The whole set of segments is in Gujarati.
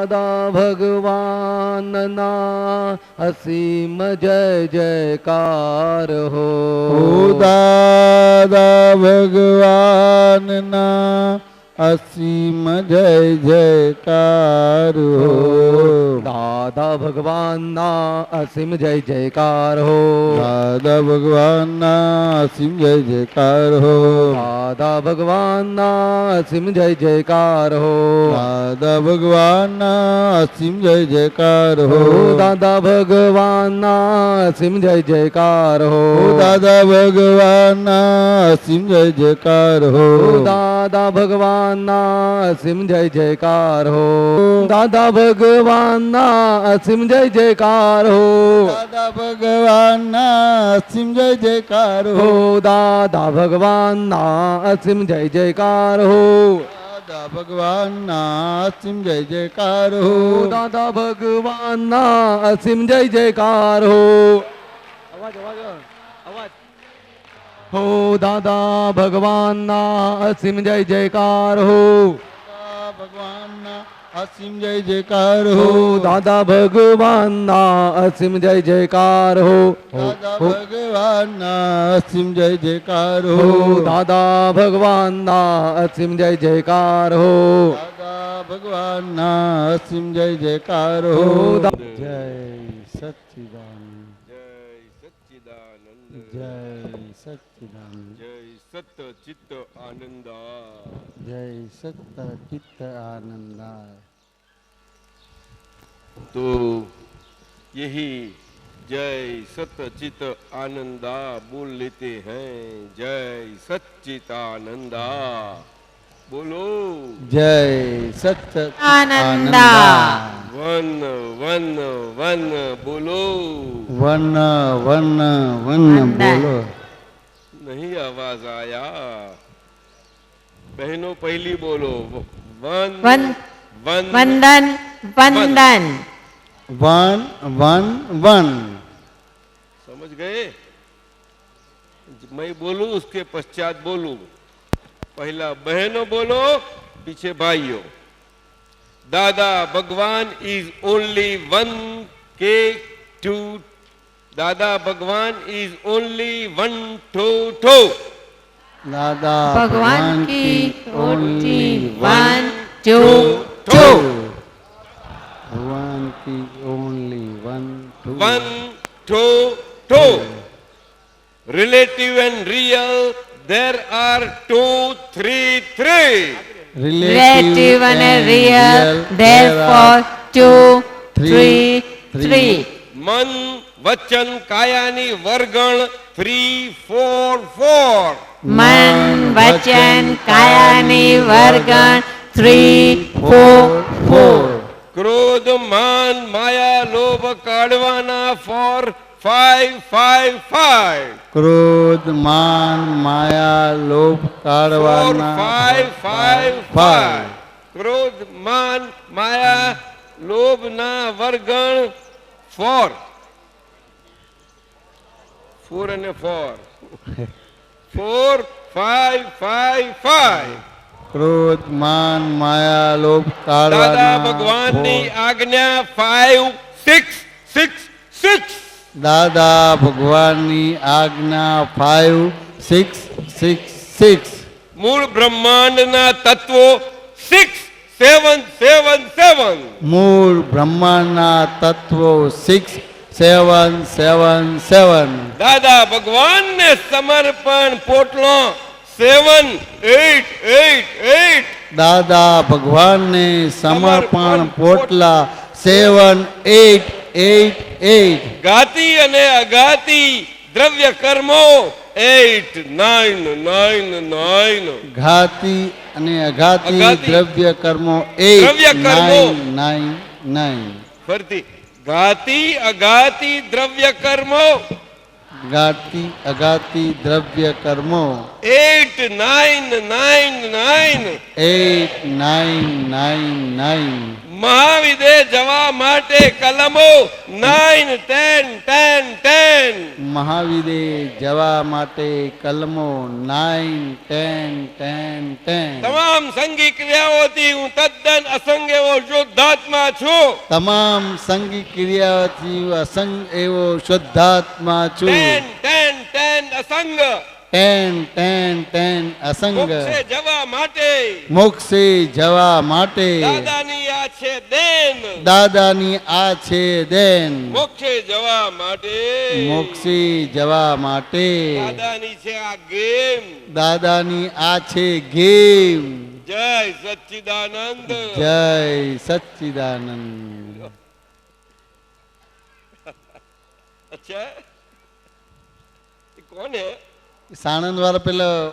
દાદા ભગવાનના અસીમ જય જયકાર હો. દાદા ભગવાનના અસીમ જય જયકાર હો. દાદા ભગવાનના અસીમ જય જયકાર હો. દાદા ભગવાનના અસીમ જય જયકાર હો. દાદા ભગવાનના અસીમ જય જયકાર હો. દાદા ભગવાનના અસીમ જય જયકાર હો. દાદા ભગવાનના અસીમ જય જયકાર હો. દાદા ભગવાનના અસીમ જય જયકાર હો. દાદા ભગવાનના અસીમ જય જયકાર હો. દાદા ભગવાનના અસીમ જય જયકાર હો. દાદા ભગવાનના અસીમ જય જયકાર હો. દાદા ભગવાનના અસીમ જય જયકાર હો. દાદા ભગવાનના અસીમ જય જયકાર હો. દાદા ભગવાનના અસીમ જય જયકાર હો. અવાજ અવાજ અવાજ. હો દાદા ભગવાનના અસીમ જય જયકાર હો. ભગવાનના અસીમ જય જયકાર હો. દાદા ભગવાનના અસીમ જય જયકાર હો. દાદા ભગવાનના અસીમ જય જયકાર હો. દાદા ભગવાનના અસીમ જય જયકાર હો. દાદા ભગવાનના અસીમ જય જયકાર હો. જય સચ્ચિદાનંદ. જય સચ્ચિદાનંદ. જય સત ચિત્ત આનંદા. જય સત્ત ચિત્ત આનંદા. तो यही जय सच्चित आनंदा बोल लेते हैं. जय सच्चिदानंदा बोलो. जय सच्च आनंदा. वन वन वन बोलो. वन वन वन बोलो. नहीं आवाज आया. बहनों पहली बोलो. वन वन वन वंदन वंदन. One one one. समझ गए. मैं बोलूं उसके पश्चात बोलूं. पहला बहनों बोलो, पीछे भाइयों. Dada Bhagwan is only one के two. Dada Bhagwan is only one two two. Dada Bhagwan की ओटी 1 2 2. भगवान की only one two. One two two. Relative and real, there are 2 3 3. Relative and real, therefore 2 3 3. मन वचन कायानी वर्गण 3 4 4. मन वचन कायानी वर्गण 3 4 4. क्रोध मान माया लोभ काढवाना 4 5 5 5. क्रोध मान माया लोभ 4 काढवाना 5 5 5. क्रोध मान माया लोभ ना वर्गण 4 4 અને 4 4 5 5 5. क्रोध मान माया लोभ दादा काढवाना भगवान नी आज्ञा 5 6 6 6. दादा भगवाननी आज्ञा 5 6 6 6. मूळ ब्रह्मांड ना तत्वो 6 7 7 7. मूळ ब्रह्मांडना तत्वो 6 7 7 7. दादा भगवान ने समर्पण पोटलो 7 8 8 8. दादा भगवान ने समर्पण पोटला 7 8 8 8. गाती अने अगाती द्रव्य कर्मो 8 9 9 9. घाती અને અઘાતી અઘાતી દ્રવ્ય કર્મો 8 દ્રવ્ય કર્મો 9 9. फरती गाती अगाती द्रव्य कर्मो ગાતી અગાતી દ્રવ્ય કર્મો 8 9 9 9. 8 9 9 9. મહાવિદે જવા માટે કલમો 9 10 10 10. મહાવીરે જવા માટે કલમો 9 10 10 10. તમામ સંગી ક્રિયાઓથી હું તદ્દન અસંગ એવો શુદ્ધાત્મા છું. તમામ સંગી ક્રિયાથી અસંગ એવો શુદ્ધાત્મા છું. 10 અસંગ ટેન અસંગ મોક્ષે જવા માટે મોક્ષે જવા માટે દાદાની આ છે દેન. દાદાની આ છે દેન. મોક્ષે જવા માટે મોક્ષે જવા માટે દાદાની છે આ ગેમ. દાદાની આ છે ગેમ. જય સચ્ચિદાનંદ. જય સચ્ચિદાનંદ. અચ્છા એ કોણ હે? સાણંદ વાળા પેલા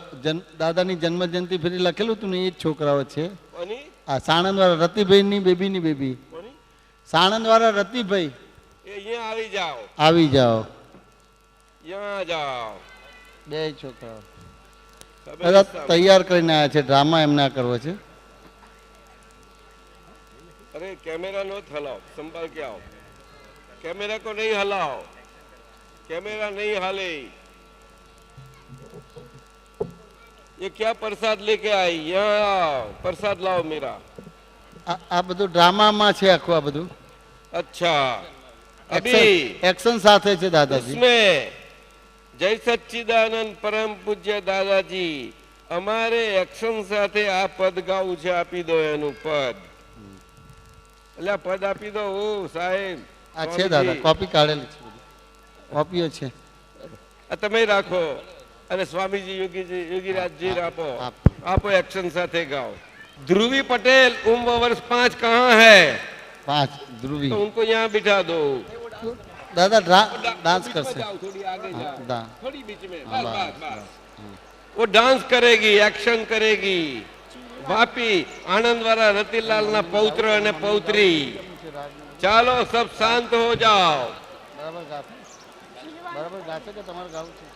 દાદાની જન્મ જયંતિ ફેરી લખેલું હતું ને એ જ છોકરાઓ છે. કોની આ સાણંદ વાળા રતિભાઈ ની બેબી કોની? સાણંદ વાળા રતિભાઈ એ અહીંયા આવી જાઓ. આવી જાઓ. यहाँ जाओ. બે છોકરાઓ सब બધા તૈયાર કરીને આવ્યા છે. ડ્રામા એમને આ કરવો છે. अरे कैमरा नो हलाओ, संभाल के आओ. कैमरा को नहीं हलाओ, कैमरा नहीं हाले. ये क्या प्रसाद लेके आई? यहाँ आओ, प्रसाद लाओ मेरा. આ બધું ડ્રામામાં છે આખું. આ બધું अच्छा अभी એક્શન સાથે છે દાદાજી. इसमें जय सच्चिदानंद परम पूज्य दादाजी અમારે એક્શન સાથે આ પદ ગાવું છે. આપી દો એનું પદ. એટલે આ પદ આપી દો. ઓ સાહેબ આ છે દાદા, કોપી કાઢેલી છે. કોપીઓ છે. આ તમે રાખો અને સ્વામીજી યોગીરાજજી આપો. આપો એક્શન સાથે ગાઓ. ध्रुवी पटेल उम्र वर्ष 5 कहाँ है? 5 ધ્રુવી. तो उनको यहाँ बिठा दो. દાદા ડાન્સ કરશે. थोड़ी आगे जाओ, दा- थोड़ी बीच में. हाँ, बस बस, बस बस. वो डांस करेगी, एक्शन करेगी. वापी आनंद वाला रतिलाल ना पौत्र અને પૌત્રી. ચાલો सब शांत हो जाओ. બરાબર ગાશે. બરાબર ગાશે કે તમારે ગાવું છે?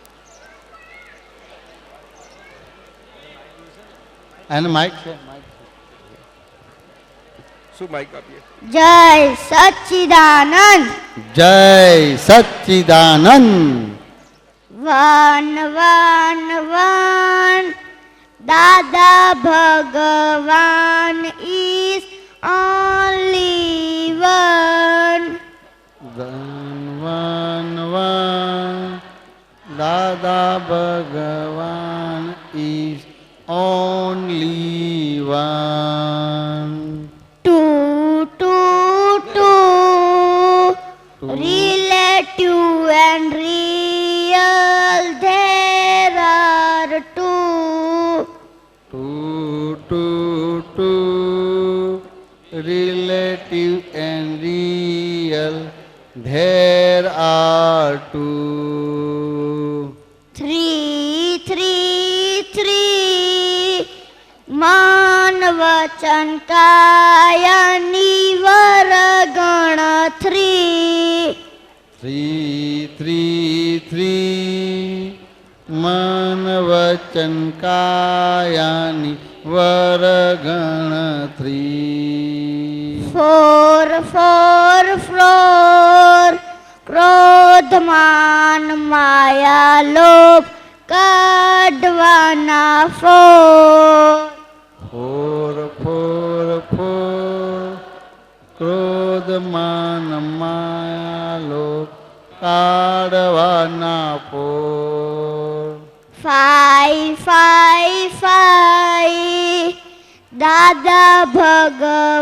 અને માઇક છે. શું માઈક આપીએ? જય સચ્ચિદાનંદ. જય સચ્ચિદાનંદ. વન વન વન દાદા ભગવાન is only one. વન દાદા ભગવાન is only one. Two, two, two. Relative and real, there are two. Two. Relative and real, there are two. Three, three, three. Man vachan kaya nivar gana three. Three. મન વચન કાયાની વરગણત્રી. Four, floor. ક્રોધ માન માયા લોભ કાઢવાના four. ફોર ક્રોધ માન માયા લોભ કાઢવાના ફોર. Five. દાદા ભગવાનની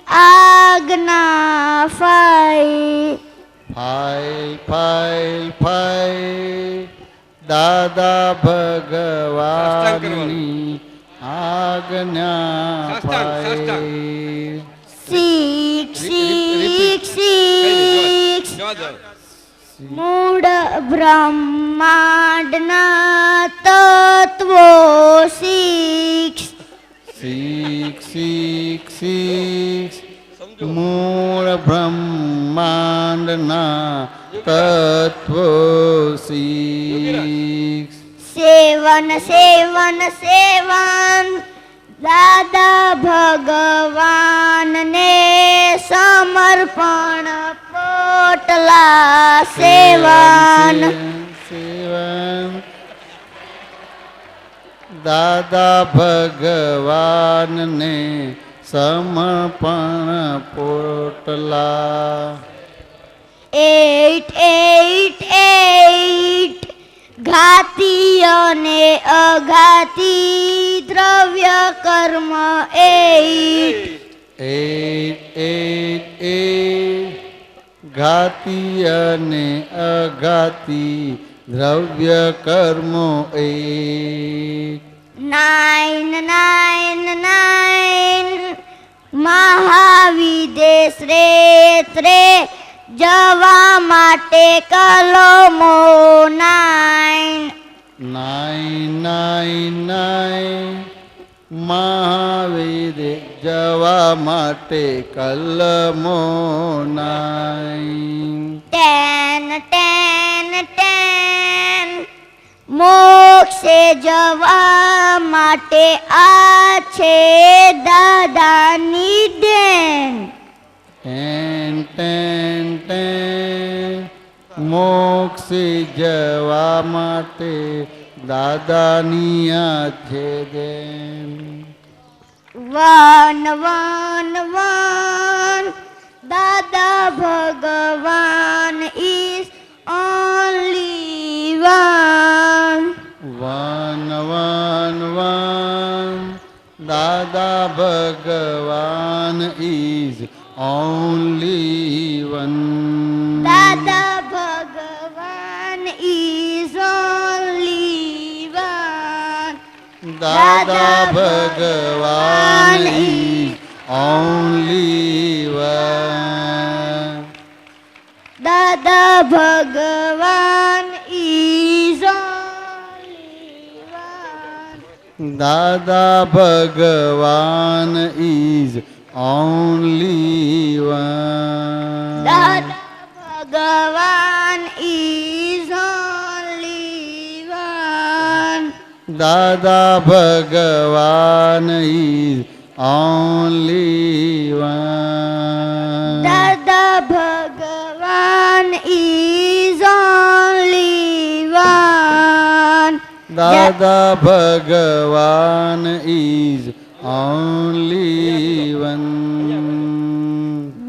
આજ્ઞા ફાઈવ દાદા ભગવાનની આજ્ઞા સાષ્ટાંગ. Six. જવા દો. મૂળ બ્રહ્માંડના તત્વો six. મૂળ બ્રહ્માંડના તત્વો સિક્સ. સેવન દાદા ભગવાનને સમર્પણ પોટલા સેવન. દાદા ભગવાનને સમર્પણ પોટલા 888 ઘાતી અને અઘાતી દ્રવ્ય કર્મ 888 ઘાતી અને અઘાતી દ્રવ્ય કર્મો 999 મહાવિદેશ રે જવા માટે કલમો 999 મહાવીર જવા માટે કલમો 9 10 મોક્ષે જવા માટે આ છે દાદાની દેન 10 મોક્ષે જવા માટે દાદાની આ છે દેન 111 દાદા ભગવાન is only one 111 દાદા ભગવાન is only one દાદા ભગવાન is only one દાદા ભગવાન is only one દાદા ભગવાન is only one દાદા ભગવાન is only one દાદા ભગવાન is only one દાદા ભગવાન is only one દાદા ભગવાન is only one દાદા ભગવાન is only one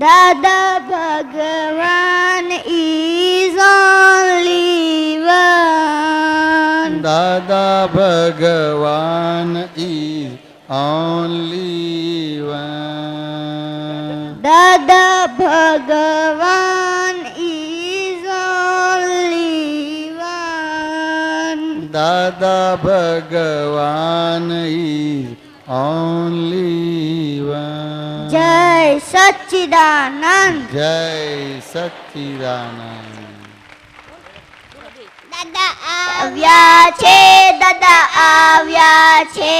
દાદા ભગવાન is only one દાદા ભગવાન is only one દાદા ભગવાન is only one દાદા ભગવાન is only one જય સચ્ચિદાનંદ જય સચ્ચિદાનંદ દાદા આવ્યા છે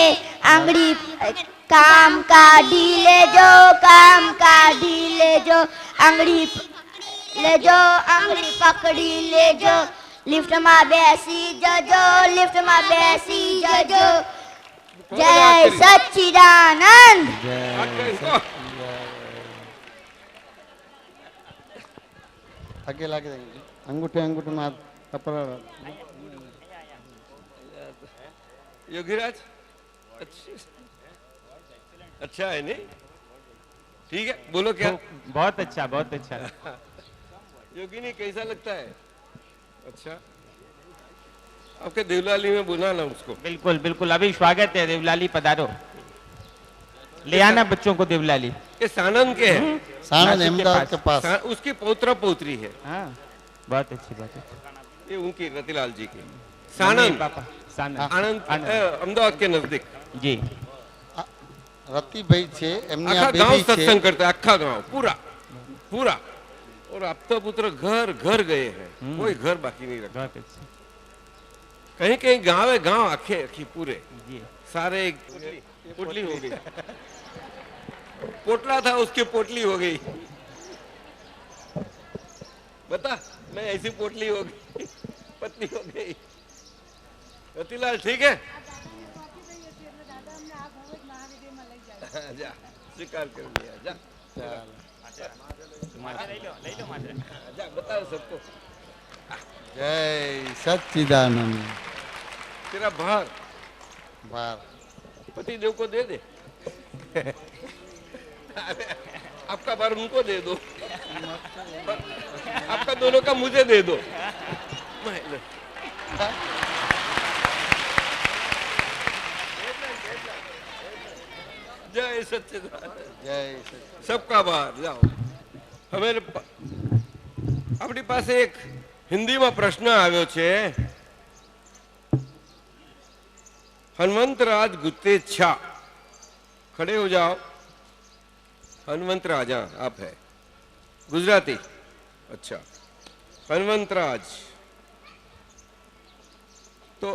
આંગળી કામ કાઢી લેજો આંગળી પકડી લેજો લિફ્ટમાં બેસી જજો જય સચ્ચિદાનંદ આગે લાગે અંગૂઠે માં કપड़ा योगीराज अच्छा है नहीं ठीक है बोलो क्या बहुत अच्छा योगिनी कैसा लगता है अच्छा आपके देवलाली में बुलाना उसको बिल्कुल बिल्कुल अभी स्वागत है देवलाली पधारो ले आना बच्चों को देवलाली ये सानंद के हैं सानंद नासिक के अहमदाबाद के पास उसकी पौत्रा पौत्री है हाँ बहुत अच्छी बात है ये उनकी रतिलाल जी की सानंद पापा सानंद आनंद अहमदाबाद के नजदीक जी રતિભાઈ છે એમની આ आखा गांव બેબી છે सत्संग करता है आखा गांव पूरा और अब तो पुत्र घर गए हैं कोई घर बाकी नहीं रखा बहुत अच्छी कहीं गांव है गांव आखे पूरे जी सारे पोटली हो गई पोटला था उसकी पोटली हो गई बता मैं ऐसी पोटली हो गई पतली हो गई रतिलाल ठीक है जा स्वीकार कर लिया जा जा बता सबको જય સચ્ચિદાનંદ तेरा भार બાર पति देव को दे दे आपका बार उनको दे दो, आपका दोनों का मुझे दे दो। जय सच्चिदानंद, જય સચિદાનંદ. सबका बार जाओ। हमें अपनी पास एक हिंदी में प्रश्न आव्यो छे। हनुमंतराज गुत्तेच्छा, खड़े हो जाओ। हनुमंतराज, हाँ आप है गुजराती, अच्छा हनुमंतराज। तो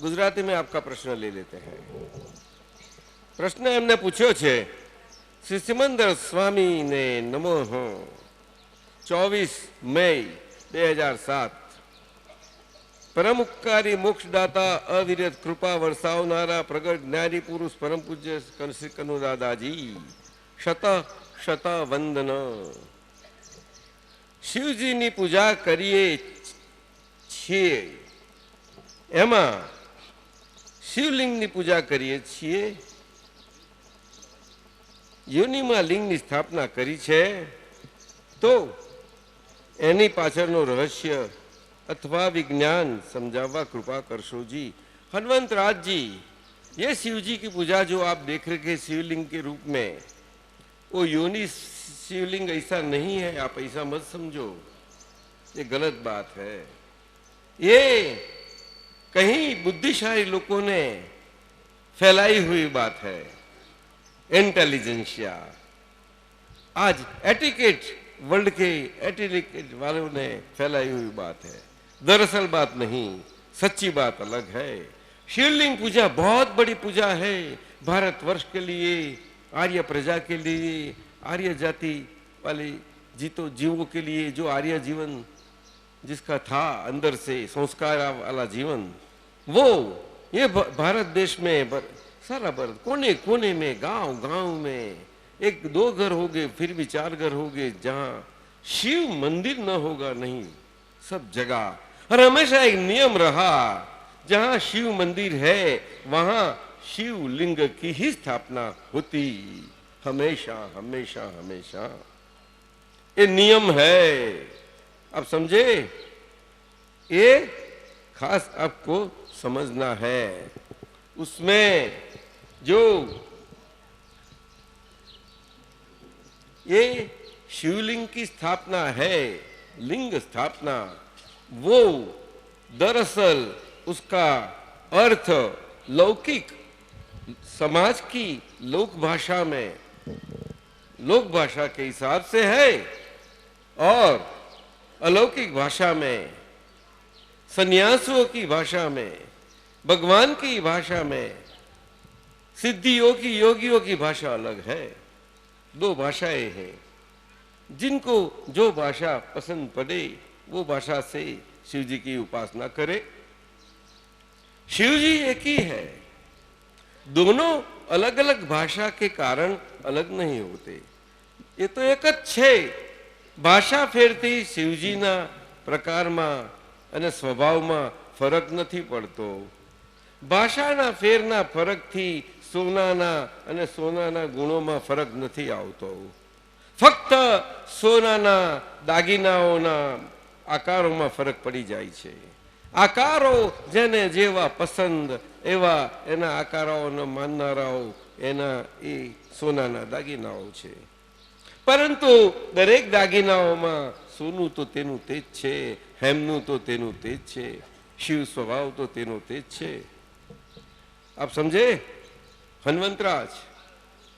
गुजराती में आपका प्रश्न ले लेते हैं। प्रश्न एमने पूछ्यो छे, श्री सिमंदर स्वामी ने नमः 24 मई 2007 परम उपकारी मोक्षदाता अविरत कृपा वरसावनारा प्रगट ज्ञानी पुरुष परम पूज्य श्री कनु दादाजी शत शत वंदन। शिवजी नी पूजा करिए छीए, एमा शिवलिंग नी पूजा करिए छीए। योनिमा लिंग ની સ્થાપના કરી છે તો એની પાછળનું રહસ્ય अथवा विज्ञान समझावा कृपा करशो जी। हनुमंत राज जी, ये शिव जी की पूजा जो आप देख रहे हैं शिवलिंग के रूप में, वो योनि शिवलिंग ऐसा नहीं है, आप ऐसा मत समझो, ये गलत बात है। ये कहीं बुद्धिशाली लोगों ने फैलाई हुई बात है, इंटेलिजेंसिया। आज एटिकेट, वर्ल्ड के एटिकेट वालों ने फैलाई हुई बात है, दरअसल बात नहीं, सच्ची बात अलग है। शिवलिंग पूजा बहुत बड़ी पूजा है भारतवर्ष के लिए, आर्य प्रजा के लिए, आर्य जाति वाले जीवों के लिए, जो आर्य जीवन जिसका था अंदर से संस्कार वाला जीवन, वो ये भारत देश में सारा भारत कोने कोने में, गांव गांव में 1-2 घर होंगे, फिर भी 4 घर होंगे जहां शिव मंदिर न होगा, नहीं, सब जगह। और हमेशा एक नियम रहा, जहां शिव मंदिर है वहां शिव लिंग की ही स्थापना होती, हमेशा हमेशा हमेशा। ये नियम है, आप समझे? ये खास आपको समझना है। उसमें जो ये शिवलिंग की स्थापना है, लिंग स्थापना, वो दरअसल उसका अर्थ लौकिक समाज की लोक भाषा में, लोक भाषा के हिसाब से है, और अलौकिक भाषा में, सन्यासियों की भाषा में, भगवान की भाषा में, सिद्धियों की, योगियों की भाषा अलग है। 2 भाषाएं हैं। जिनको जो भाषा पसंद पड़े वो भाषा से शिव जी की उपासना करे। शिव जी एक ही है, दोनों अलग अलग भाषा के कारण अलग नहीं होते। ये तो एक ज छे। भाषा फेरती शिवजीना प्रकारमा अने स्वभावમાં ફરક નથી પડતો। ભાષાના ફેરના ફરકથી સોનાના અને સોનાના ગુણોમાં ફરક નથી આવતો। ફક્ત સોનાના દાગીનાઓના આકારોમાં ફરક પડી જાય છે। આકારો જેને જેવા પસંદ એવા એના આકારોને માનનારાઓ એના એ સોનાના દાગીનાઓ છે। પરંતુ દરેક દાગીનાઓમાં સોનું તો તેનું તેજ છે, હેમનું તો તેનું તેજ છે, शिव स्वभाव तो तेनो तेज छे। आप समझे? हनुमंतराज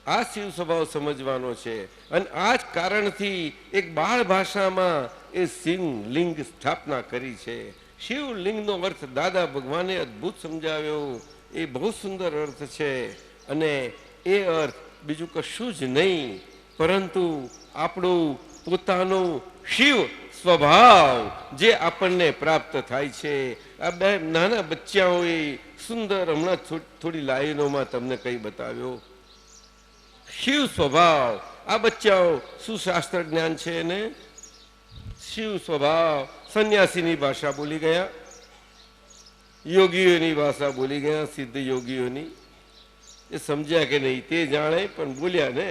आ शिव स्वभाव समझवानो छे। अने आज कारण थी एक बाळ भाषामां ए शिव लिंग स्थापना करी छे। शिव लिंग नो अर्थ दादा भगवाने अद्भुत समझाव्यो। ए बहुत सुंदर अर्थ छे अने ए अर्थ बीजू कशुं ज नहीं, परंतु आपणो पोतानो शिव स्वभाव जे आपने प्राप्त थाय छे। आ बे नाना बच्चाओए सुंदर हमणा थोड़ी लाइनों में तमने कई बताव्यो। शिव स्वभाव आ बच्चाओ सुशास्त्र ज्ञान छे ने शिव स्वभाव सन्यासीनी भाषा बोली गया, योगीओनी भाषा बोली गया, सिद्ध योगीओनी। ये समझ्या के नहीं ते जाने पण बोलिया ने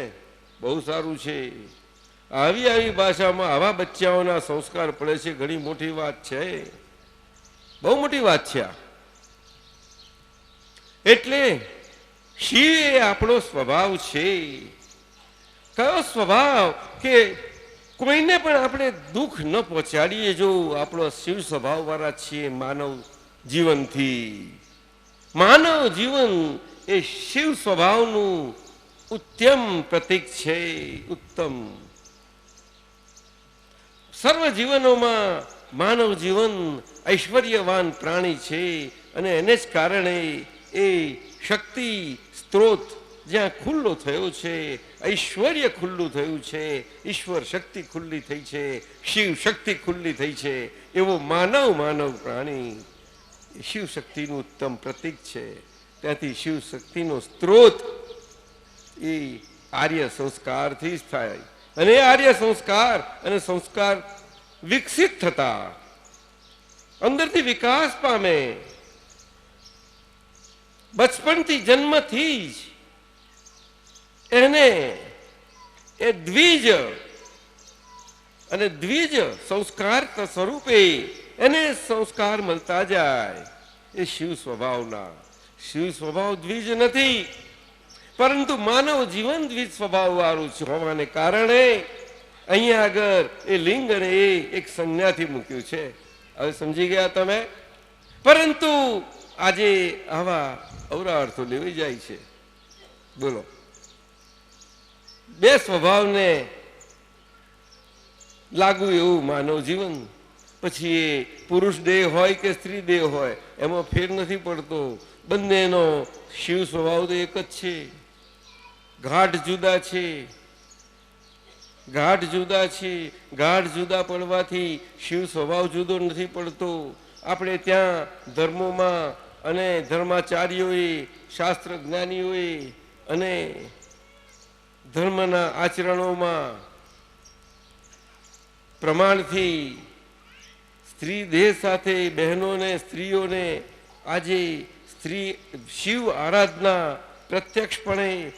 બહુ સારું છે. આવી આવી ભાષામાં આવા બચ્ચાઓના સંસ્કાર પડે છે, ઘણી મોટી વાત છે, બહુ મોટી વાત છે આ. એટલે શિવ એ આપણો સ્વભાવ છે. કયો સ્વભાવ? કે કોઈને પણ આપણે દુઃખ ન પહોંચાડીએ. જો આપણો શિવ સ્વભાવ વાળા છીએ માનવ જીવનથી. માનવ જીવન એ શિવ સ્વભાવનું ઉત્તમ પ્રતીક છે. ઉત્તમ સર્વ જીવનોમાં માનવ જીવન ઐશ્વર્યવાન પ્રાણી છે અને એને જ કારણે એ શક્તિ સ્ત્રોત જ્યાં ખુલ્લો થયો છે, ઐશ્વર્ય ખુલ્લું થયું છે, ઈશ્વર શક્તિ ખુલ્લી થઈ છે, શિવ શક્તિ ખુલ્લી થઈ છે, એવો માનવ પ્રાણી શિવ શક્તિનું ઉત્તમ પ્રતીક છે. ત્યાંથી શિવ શક્તિનો સ્ત્રોત એ આર્ય સંસ્કારથી જ થાય. અને આર્ય સંસ્કાર અને સંસ્કાર વિકસિત થતા અંદરથી વિકાસ પામે. બચપણથી જન્મથી જ એને એ દ્વિજ અને દ્વિજ સંસ્કાર સ્વરૂપે એને સંસ્કાર મળતા જાય. એ શિવ સ્વભાવના. શિવ સ્વભાવ દ્વિજ નથી, પરંતુ માનવ જીવન દ્વિજ સ્વભાવ વાળું હોવાને કારણે અહીંયા આગળ એ લિંગ અને એ એક સંજ્ઞાથી મૂક્યું છે. હવે સમજી ગયા તમે? પરંતુ આજે આવા અવરા અર્થો લેવાઈ જાય છે. બોલો, બે સ્વભાવને લાગુ એવું માનવ જીવન. પછી એ પુરુષ દેહ હોય કે સ્ત્રી દેહ હોય એમાં ફેર નથી પડતો. બંનેનો શિવ સ્વભાવ તો એક જ છે. ઘાટ જુદા છે, ઘાટ જુદા છે. ઘાટ જુદા પડવાથી શિવ સ્વભાવ જુદો નથી પડતો. આપણે ત્યાં ધર્મોમાં અને ધર્માચાર્યોએ, શાસ્ત્ર જ્ઞાનીઓએ અને ધર્મના આચરણોમાં પ્રમાણથી સ્ત્રી દેહ સાથે બહેનોને, સ્ત્રીઓને આજે સ્ત્રી શિવ આરાધના પ્રત્યક્ષપણે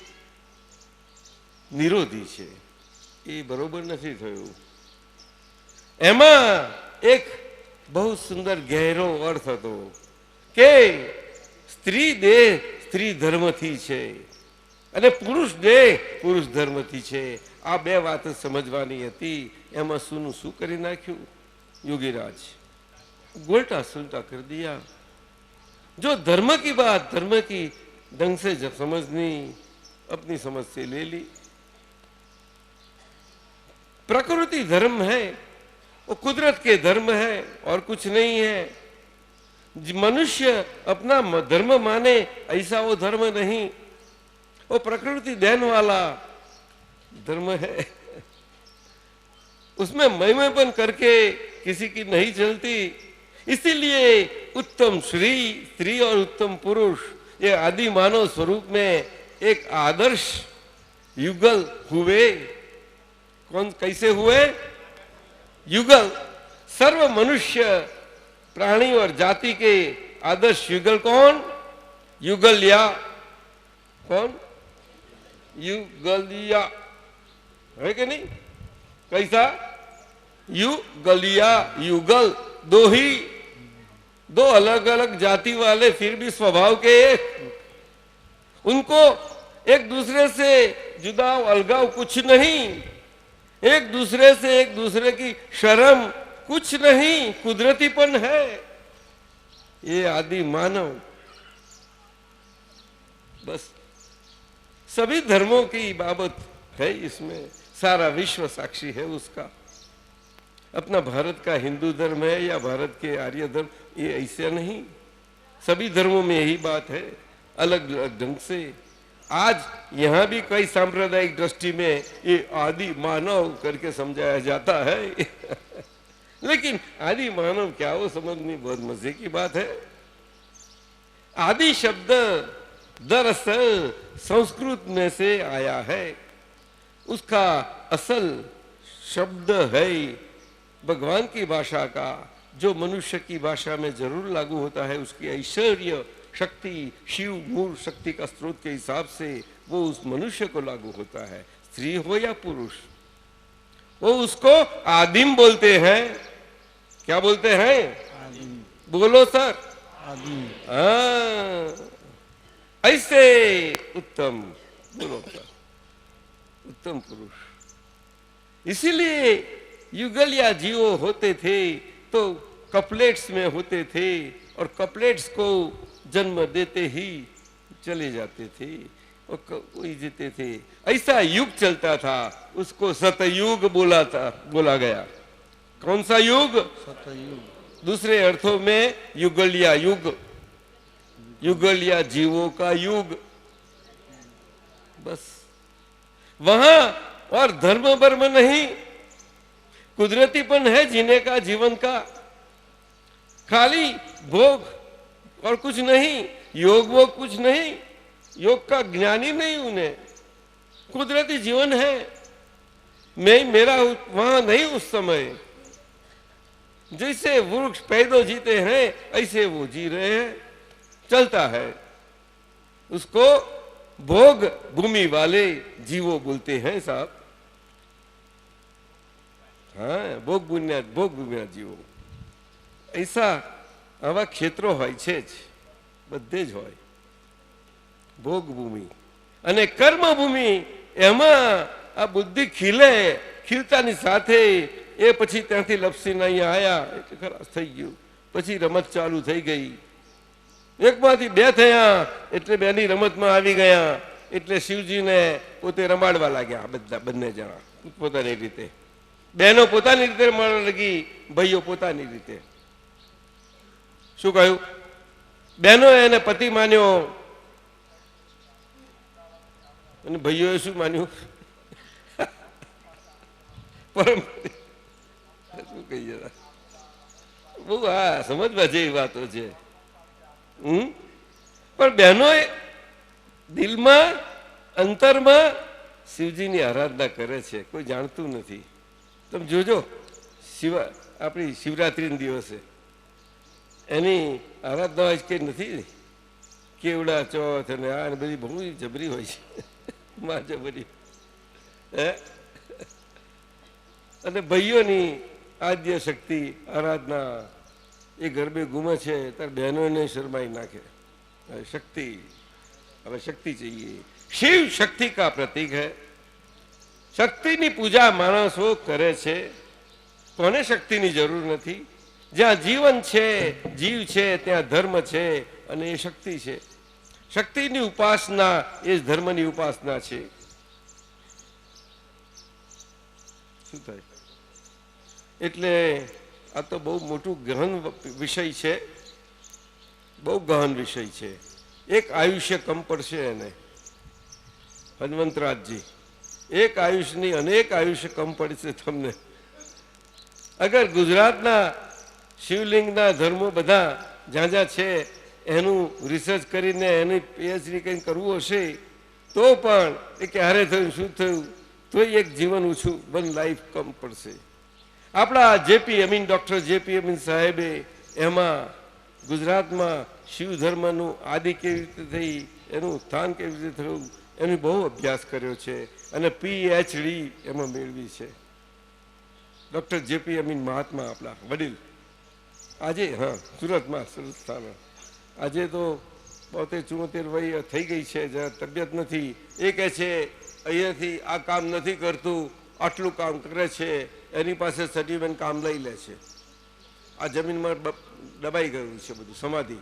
નિરોધી છે. એ બરોબર નથી થયું. એમાં એક બહુ સુંદર ગહેરો અર્થ હતો કે સ્ત્રી દેહ સ્ત્રી ધર્મથી છે અને પુરુષ દેહ પુરુષ ધર્મથી છે. આ બે વાત સમજવાની હતી. એમાં શું કરી નાખ્યું योगीराज? उल्टा सुलटा कर दिया. जो धर्म की बात धर्म की ढंग से जब समझनी, अपनी समझ से ले ली. प्रकृति धर्म है, वो कुदरत के धर्म है और कुछ नहीं है. मनुष्य अपना धर्म माने ऐसा वो धर्म नहीं, वो प्रकृति देन वाला धर्म है. उसमें महिमापन करके किसी की नहीं चलती. इसीलिए उत्तम स्त्री और उत्तम पुरुष ये आदि मानव स्वरूप में एक आदर्श युगल हुए. कौन कैसे हुए? युगल. सर्व मनुष्य प्राणी और जाति के आदर्श युगल कौन? युगल्या. कौन? युगलिया है कि नहीं? कैसा? युगलिया. युगल दो ही, दो अलग अलग जाति वाले फिर भी स्वभाव के एक. उनको एक दूसरे से जुदा अलगाव कुछ नहीं, एक दूसरे से एक दूसरे की शर्म कुछ नहीं, कुदरतीपन है. ये आदि मानव बस सभी धर्मों की बाबत है. इसमें सारा विश्व साक्षी है उसका. अपना भारत का हिंदू धर्म है या भारत के आर्य धर्म, ये ऐसा नहीं. सभी धर्मों में यही बात है, अलग अलग ढंग से. आज यहाँ भी कई सांप्रदायिक दृष्टि में ये आदि मानव करके समझाया जाता है. लेकिन आदि मानव क्या, वो समझनी बहुत मजे की बात है. आदि शब्द दरअसल संस्कृत में से आया है. उसका असल शब्द है भगवान की भाषा का, जो मनुष्य की भाषा में जरूर लागू होता है. उसकी ऐश्वर्य शक्ति शिव मूल शक्ति का स्रोत के हिसाब से वो उस मनुष्य को लागू होता है. स्त्री हो या पुरुष, वो उसको आदिम बोलते हैं। क्या बोलते हैं? बोलो सर। हाँ, ऐसे उत्तम, बोलो सर, उत्तम पुरुष। इसीलिए युगल या जीवो होते थे तो कपलेट्स में होते थे, और कपलेट्स को जन्म देते ही चले जाते थे और कोई जीते थे। ऐसा युग चलता था, उसको सतयुग बोला गया। कौन सा युग? सतयुग। दूसरे अर्थों में युगलिया युग, युगलिया जीवों का युग। बस वहां और धर्म वर्म नहीं, कुदरतीपन है जीने का, जीवन का। खाली भोग और कुछ नहीं, योग वोग कुछ नहीं, योग का ज्ञानी नहीं उन्हें, कुदरती जीवन है। मैं मेरा वहां नहीं उस समय। जैसे वृक्ष पैदो जीते हैं ऐसे वो जी रहे हैं, चलता है। उसको भोग भूमि वाले जीवो बोलते हैं साहब। हाँ, भोग भूमिया जीवो। ऐसा આવા ક્ષેત્રો હોય છે જ, બધે જ હોય। ભોગ ભૂમિ અને કર્મ ભૂમિ, એમાં આ બુદ્ધિ ખીલે, ખીલતાની સાથે એ પછી ત્યાંથી લપસીને અહીંયા આયા એટલે ખલાસ થઈ ગયું। પછી રમત ચાલુ થઈ ગઈ, એકમાંથી બે થયા એટલે બેની રમતમાં આવી ગયા, એટલે શિવજીને પોતે રમાડવા લાગ્યા બધા બંને જણા પોતાની રીતે। બહેનો પોતાની રીતે રમાડવા લાગી, ભાઈઓ પોતાની રીતે। શું કહ્યું? બહેનો એને પતિ માન્યો અને ભાઈઓએ શું માન્યું? પરમ શું કહીએ, બહુ હા સમજવા જેવી વાતો છે। પણ બહેનોએ દિલમાં અંતરમાં શિવજીની આરાધના કરે છે, કોઈ જાણતું નથી। તમે જોજો, આપણી શિવરાત્રિના દિવસે એની આરાધના કઈ નથી, કેવડા ચોથ અને આ બધી બહુ જબરી હોય છે, માં જબરી હે। અને ભાઈઓની આદ્ય શક્તિ આરાધના એ ગરબે ઘૂમે છે ત્યારે બહેનોને શરમાઈ નાખે। શક્તિ, હવે શક્તિ चाहिए। શિવ શક્તિ કા પ્રતીક है। શક્તિની પૂજા માણસો કરે છે, કોને શક્તિની જરૂર નથી? જ્યાં જીવન છે, જીવ છે, ત્યાં ધર્મ છે અને એ શક્તિ છે। શક્તિની ઉપાસના એ જ ધર્મની ઉપાસના છે। શું થાય? એટલે આ તો બહુ મોટું ગહન વિષય છે, બહુ ગહન વિષય છે। એક આયુષ્ય કમ પડશે એને, હનુમંતરાજજી, એક આયુષ્યની અનેક આયુષ્ય કમ પડશે તમને। અગર ગુજરાતના શિવલિંગના ધર્મો બધા જ્યાં જ્યાં છે એનું રિસર્ચ કરીને એની પીએચડી કંઈ કરવું હશે તો પણ એ ક્યારે થયું, શું થયું, તો એક જીવન ઓછું, વન લાઈફ કમ પડશે। આપણા JP Amin, doctor JP Amin સાહેબે એમાં ગુજરાતમાં શિવ ધર્મનું આદિ કેવી રીતે થઈ, એનું સ્થાન કેવી રીતે થયું, એનો બહુ અભ્યાસ કર્યો છે અને પીએચડી એમાં મેળવી છે। ડૉક્ટર જેપી અમીન મહાત્મા આપણા વડીલ આજે હા સુરતમાં, સુરત સ્થાન આજે તો 74 વય થઈ ગઈ છે, જરા તબિયત નથી। એ કહે છે અહીંયાથી આ કામ નથી કરતું, આટલું કામ કરે છે, એની પાસે સર્ટિફિકેટ કામ લઈ લે છે। આ જમીનમાં દબાઈ ગયું છે બધું, સમાધિ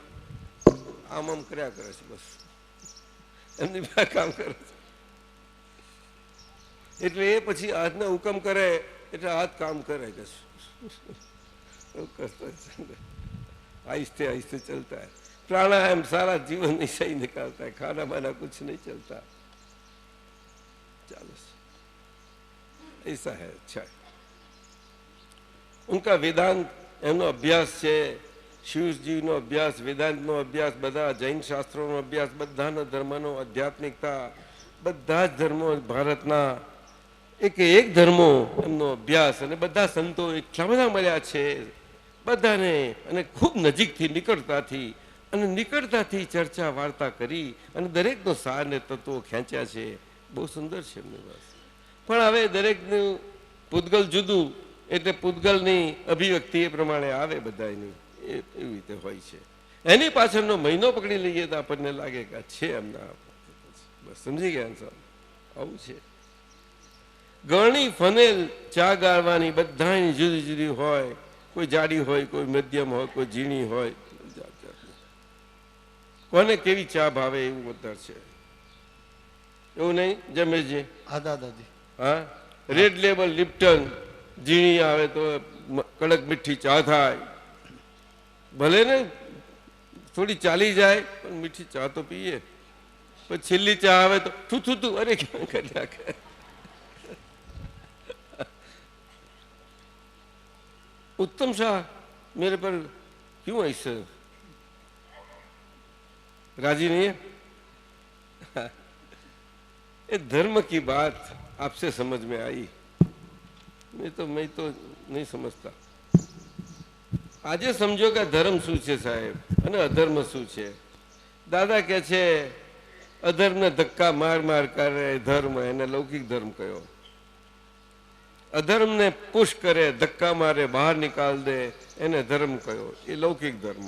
આમ આમ કર્યા કરે છે, બસ એમની પાસે કામ કરે છે। એટલે એ પછી હાથને હુકમ કરે એટલે હાથ કામ કરે કે आहिस्ते आहिस्ते चलता है। प्राणायाम सारा जीवन नहीं सही निकालता है, खाना बाना कुछ नहीं चलता। चलो ऐसा है। अच्छा, उनका वेदांत एमनो अभ्यास है, शिवजी नो अभ्यास, वेदांत नो अभ्यास, बधा जैन शास्त्रों नो अभ्यास, बधा धर्मनो आध्यात्मिकता, बधा धर्मो भारतना एक धर्मो एमनो अभ्यास અને બધા સંતો એટલા બધા મળ્યા છે બધાને, અને ખૂબ નજીકથી નિકટતાથી ચર્ચા વાર્તા કરી અને દરેકનો સાર ને તત્વો ખેંચ્યા છે। બહુ સુંદર છે એમની વાત। પણ હવે દરેકનું પૂતગલ જુદું, એટલે પૂતગલની અભિવ્યક્તિ એ પ્રમાણે આવે બધાની, એવી રીતે હોય છે. એની પાછળનો મહિનો પકડી લઈએ તો આપણને લાગે કે છે એમના. બસ સમજી ગયા સાહેબ, આવું છે. ગળણી ફનેલ ચા ગાળવાની બધાની જુદી જુદી હોય, કોઈ જાડી હોય, કોઈ મધ્યમ હોય, કોઈ ઝીણી હોય. કોને કેવી ચા ભાવે એવું બધા છે, એવું નહીં જમેશજી? હા દાદાજી. હા, રેડ લેબલ લિપ્ટન ઝીણી આવે તો કડક મીઠી ચા થાય. ભલે ને થોડી ચાલી જાય પણ મીઠી ચા તો પીએ. પછી છેલ્લી ચા આવે તો થૂ અરે ક્યાં કરી નાખે. उत्तम शाह मेरे पर क्यों ऐसे राजी नहीं है? ये धर्म की बात आपसे समझ में आई, मैं तो नहीं समझता. આજે સમજો કે ધર્મ શું છે સાહેબ અને અધર્મ શું છે. દાદા કે છે અધર્મને ધક્કા માર કરે ધર્મ, એને લૌકિક ધર્મ કયો. અધર્મને પુશ કરે, ધક્કા મારે, બહાર નિકાલ દે, એને ધર્મ કયો, એ લૌકિક ધર્મ.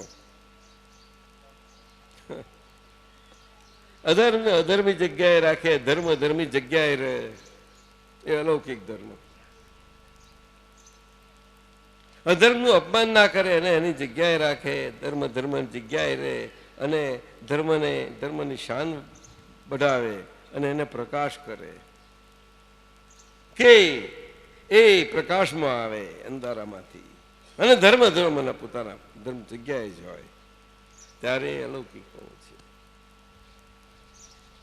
અધર્મને અધર્મી જગ્યાએ રાખે, ધર્મ ધર્મી જગ્યાએ રહે, એ અલૌકિક ધર્મ. અધર્મનું અપમાન ના કરે અને એની જગ્યાએ રાખે, ધર્મ ધર્મની જગ્યાએ રહે અને ધર્મની શાન બઢાવે અને એને પ્રકાશ કરે કે એ પ્રકાશમાં આવે અંધારામાંથી અને ધર્મના પોતાના ધર્મ જગ્યાએ જ હોય, ત્યારે અલૌકિક છે.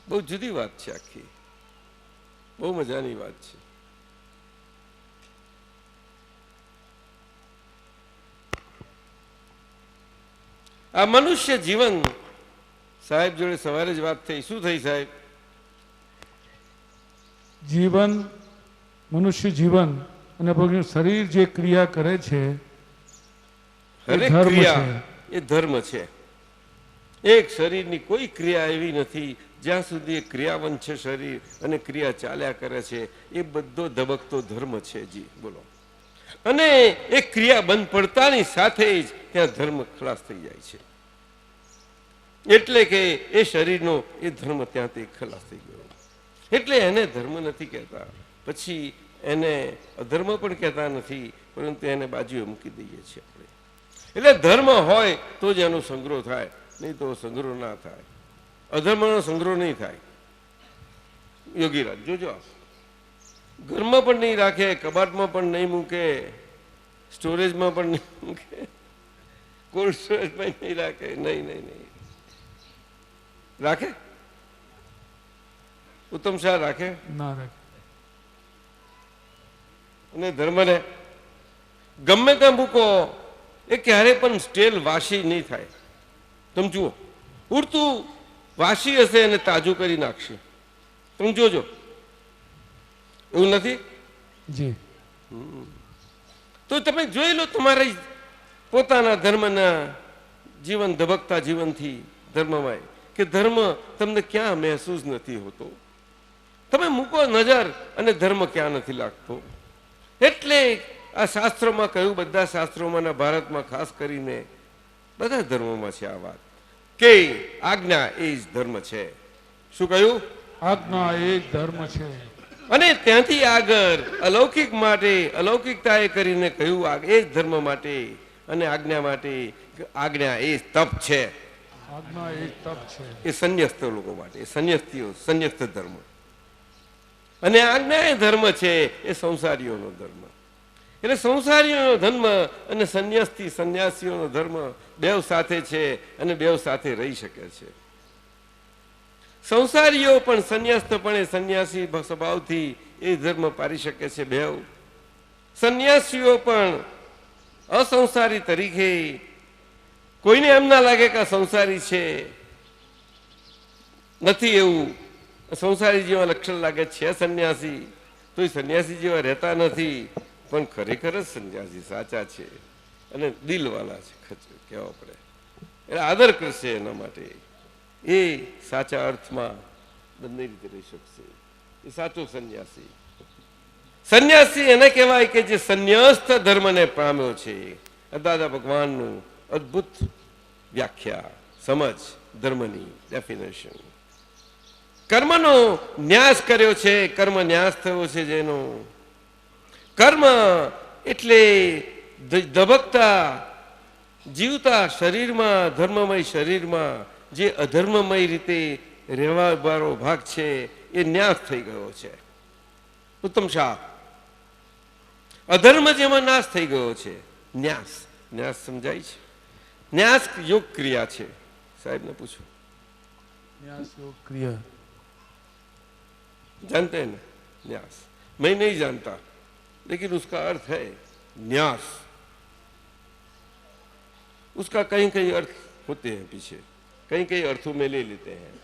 બહુ જુદી વાત છે, આખી બહુ મજાની વાત છે. આ મનુષ્ય જીવન સાહેબ જોડે સવારે જ વાત થઈ. શું થઈ સાહેબ? જીવન, મનુષ્ય જીવન અને ભગવાન શરીર જે ક્રિયા કરે છે એ ધર્મ છે. એ ધર્મ છે. એક શરીરની કોઈ ક્રિયા એવી નથી જ્યાં સુધી એ ક્રિયાવંત છે શરીર અને ક્રિયા ચાલ્યા કરે છે, એ બધો ધબકતો ધર્મ છે. જી બોલો. અને એ ક્રિયા બંધ પડતાની સાથે જ ત્યાં ધર્મ ખલાસ થઈ જાય છે. એટલે કે એ શરીરનો એ ધર્મ ત્યાંથી ખલાસ થઈ ગયો. એટલે એને ધર્મ નથી કહેતા, પછી એને અધર્મ પણ કહેતા નથી, પરંતુ એને બાજુએ મૂકી દઈએ છીએ આપણે. એટલે ધર્મ હોય તો જ એનો સંગ્રહ થાય, નહીં તો સંગ્રહ ના થાય. અધર્મનો સંગ્રહ નહીં થાય. યોગીરાજ જોજો, ઘરમાં પણ નહીં રાખે, કબાટમાં પણ નહીં મૂકે, સ્ટોરેજમાં પણ નહીં મૂકે, કોલ્ડ સ્ટોરેજમાં નહીં રાખે. નહીં રાખે? ઉત્તમ શાહ રાખે? ના રાખે. અને ધર્મને ગમે ત્યાં મૂકો, એ ક્યારે પણ સ્ટેલ વાસી નહીં થાય. તમે જુઓ, ઉડતું વાસી હશે અને તાજું કરી નાખશે. તમે જોજો, એવું નથી? જી. તો તમે જોઈ લો તમારા પોતાના ધર્મના જીવન, ધબકતા જીવનથી ધર્મમાં, કે ધર્મ તમને ક્યાં મહેસૂસ નથી હોતો. તમે મૂકો નજર અને ધર્મ ક્યાં નથી લાગતો. એટલે આ શાસ્ત્રોમાં કહ્યું, બધા શાસ્ત્રોમાં, ભારતમાં ખાસ કરીને બધા ધર્મોમાં છે આ વાત, કે આજ્ઞા એ જ ધર્મ છે. શું કહ્યું? આજ્ઞા એ જ ધર્મ છે. અને ત્યાંથી આગળ અલૌકિક માટે અલૌકિકતાએ કરીને કહ્યું એ જ ધર્મ માટે અને આજ્ઞા માટે. આજ્ઞા એ તપ છે. આજ્ઞા એ તપ છે. એ સંન્યસ્ત લોકો માટે, સંન્યસ્ત ધર્મ. અને આજ્ઞા એ ધર્મ છે, એ સંસારીઓનો ધર્મ. એટલે સંસારીઓનો ધર્મ અને સંન્યાસીઓનો ધર્મ બેવ સાથે છે અને બેવ સાથે રહી શકે છે. સંસારીઓ પણ સંન્યસ્તપણે સંન્યાસી સ્વભાવથી એ ધર્મ પારી શકે છે બેવ. સંન્યાસીઓ પણ અસંસારી તરીકે, કોઈને એમ ના લાગે કે આ સંસારી છે, નથી એવું. સંસારી જેવા લક્ષણ લાગે છે સંન્યાસી, તો એ સંન્યાસી જેવા રહેતા નથી, પણ ખરેખર જ સંન્યાસી સાચા છે અને દિલવાલા છે. કહેવા પડે એટલે આદર કરશે એના માટે. એ સાચા અર્થમાં બંને રીતે રહી શકશે. એ સાચો સંન્યાસી. સંન્યાસી એને કહેવાય કે જે સંન્યસ્ત ધર્મને પામ્યો છે. દાદા ભગવાનનું અદ્ભુત વ્યાખ્યા સમજ ધર્મની ડેફિનેશન. કર્મનો ન્યાસ કર્યો છે, કર્મ ન્યાસ થયો છે જેનો. કર્મ એટલે ધબકતા જીવતા શરીરમાં, ધર્મમય શરીરમાં જે અધર્મમય રીતે રહેવાવાળો ભાગ છે એ ન્યાસ થઈ ગયો છે. ઉત્તમ શાહ, અધર્મ જેમાં નાશ થઈ ગયો છે. ન્યાસ, ન્યાસ સમજાય છે? ન્યાસ યોગ ક્રિયા છે. સાહેબને પૂછો, न्यास योग क्रिया जानते हैं ना न्यास? मैं नहीं जानता, लेकिन उसका अर्थ है न्यास. उसका कहीं कहीं अर्थ होते हैं पीछे, कहीं कहीं अर्थों में ले लेते हैं.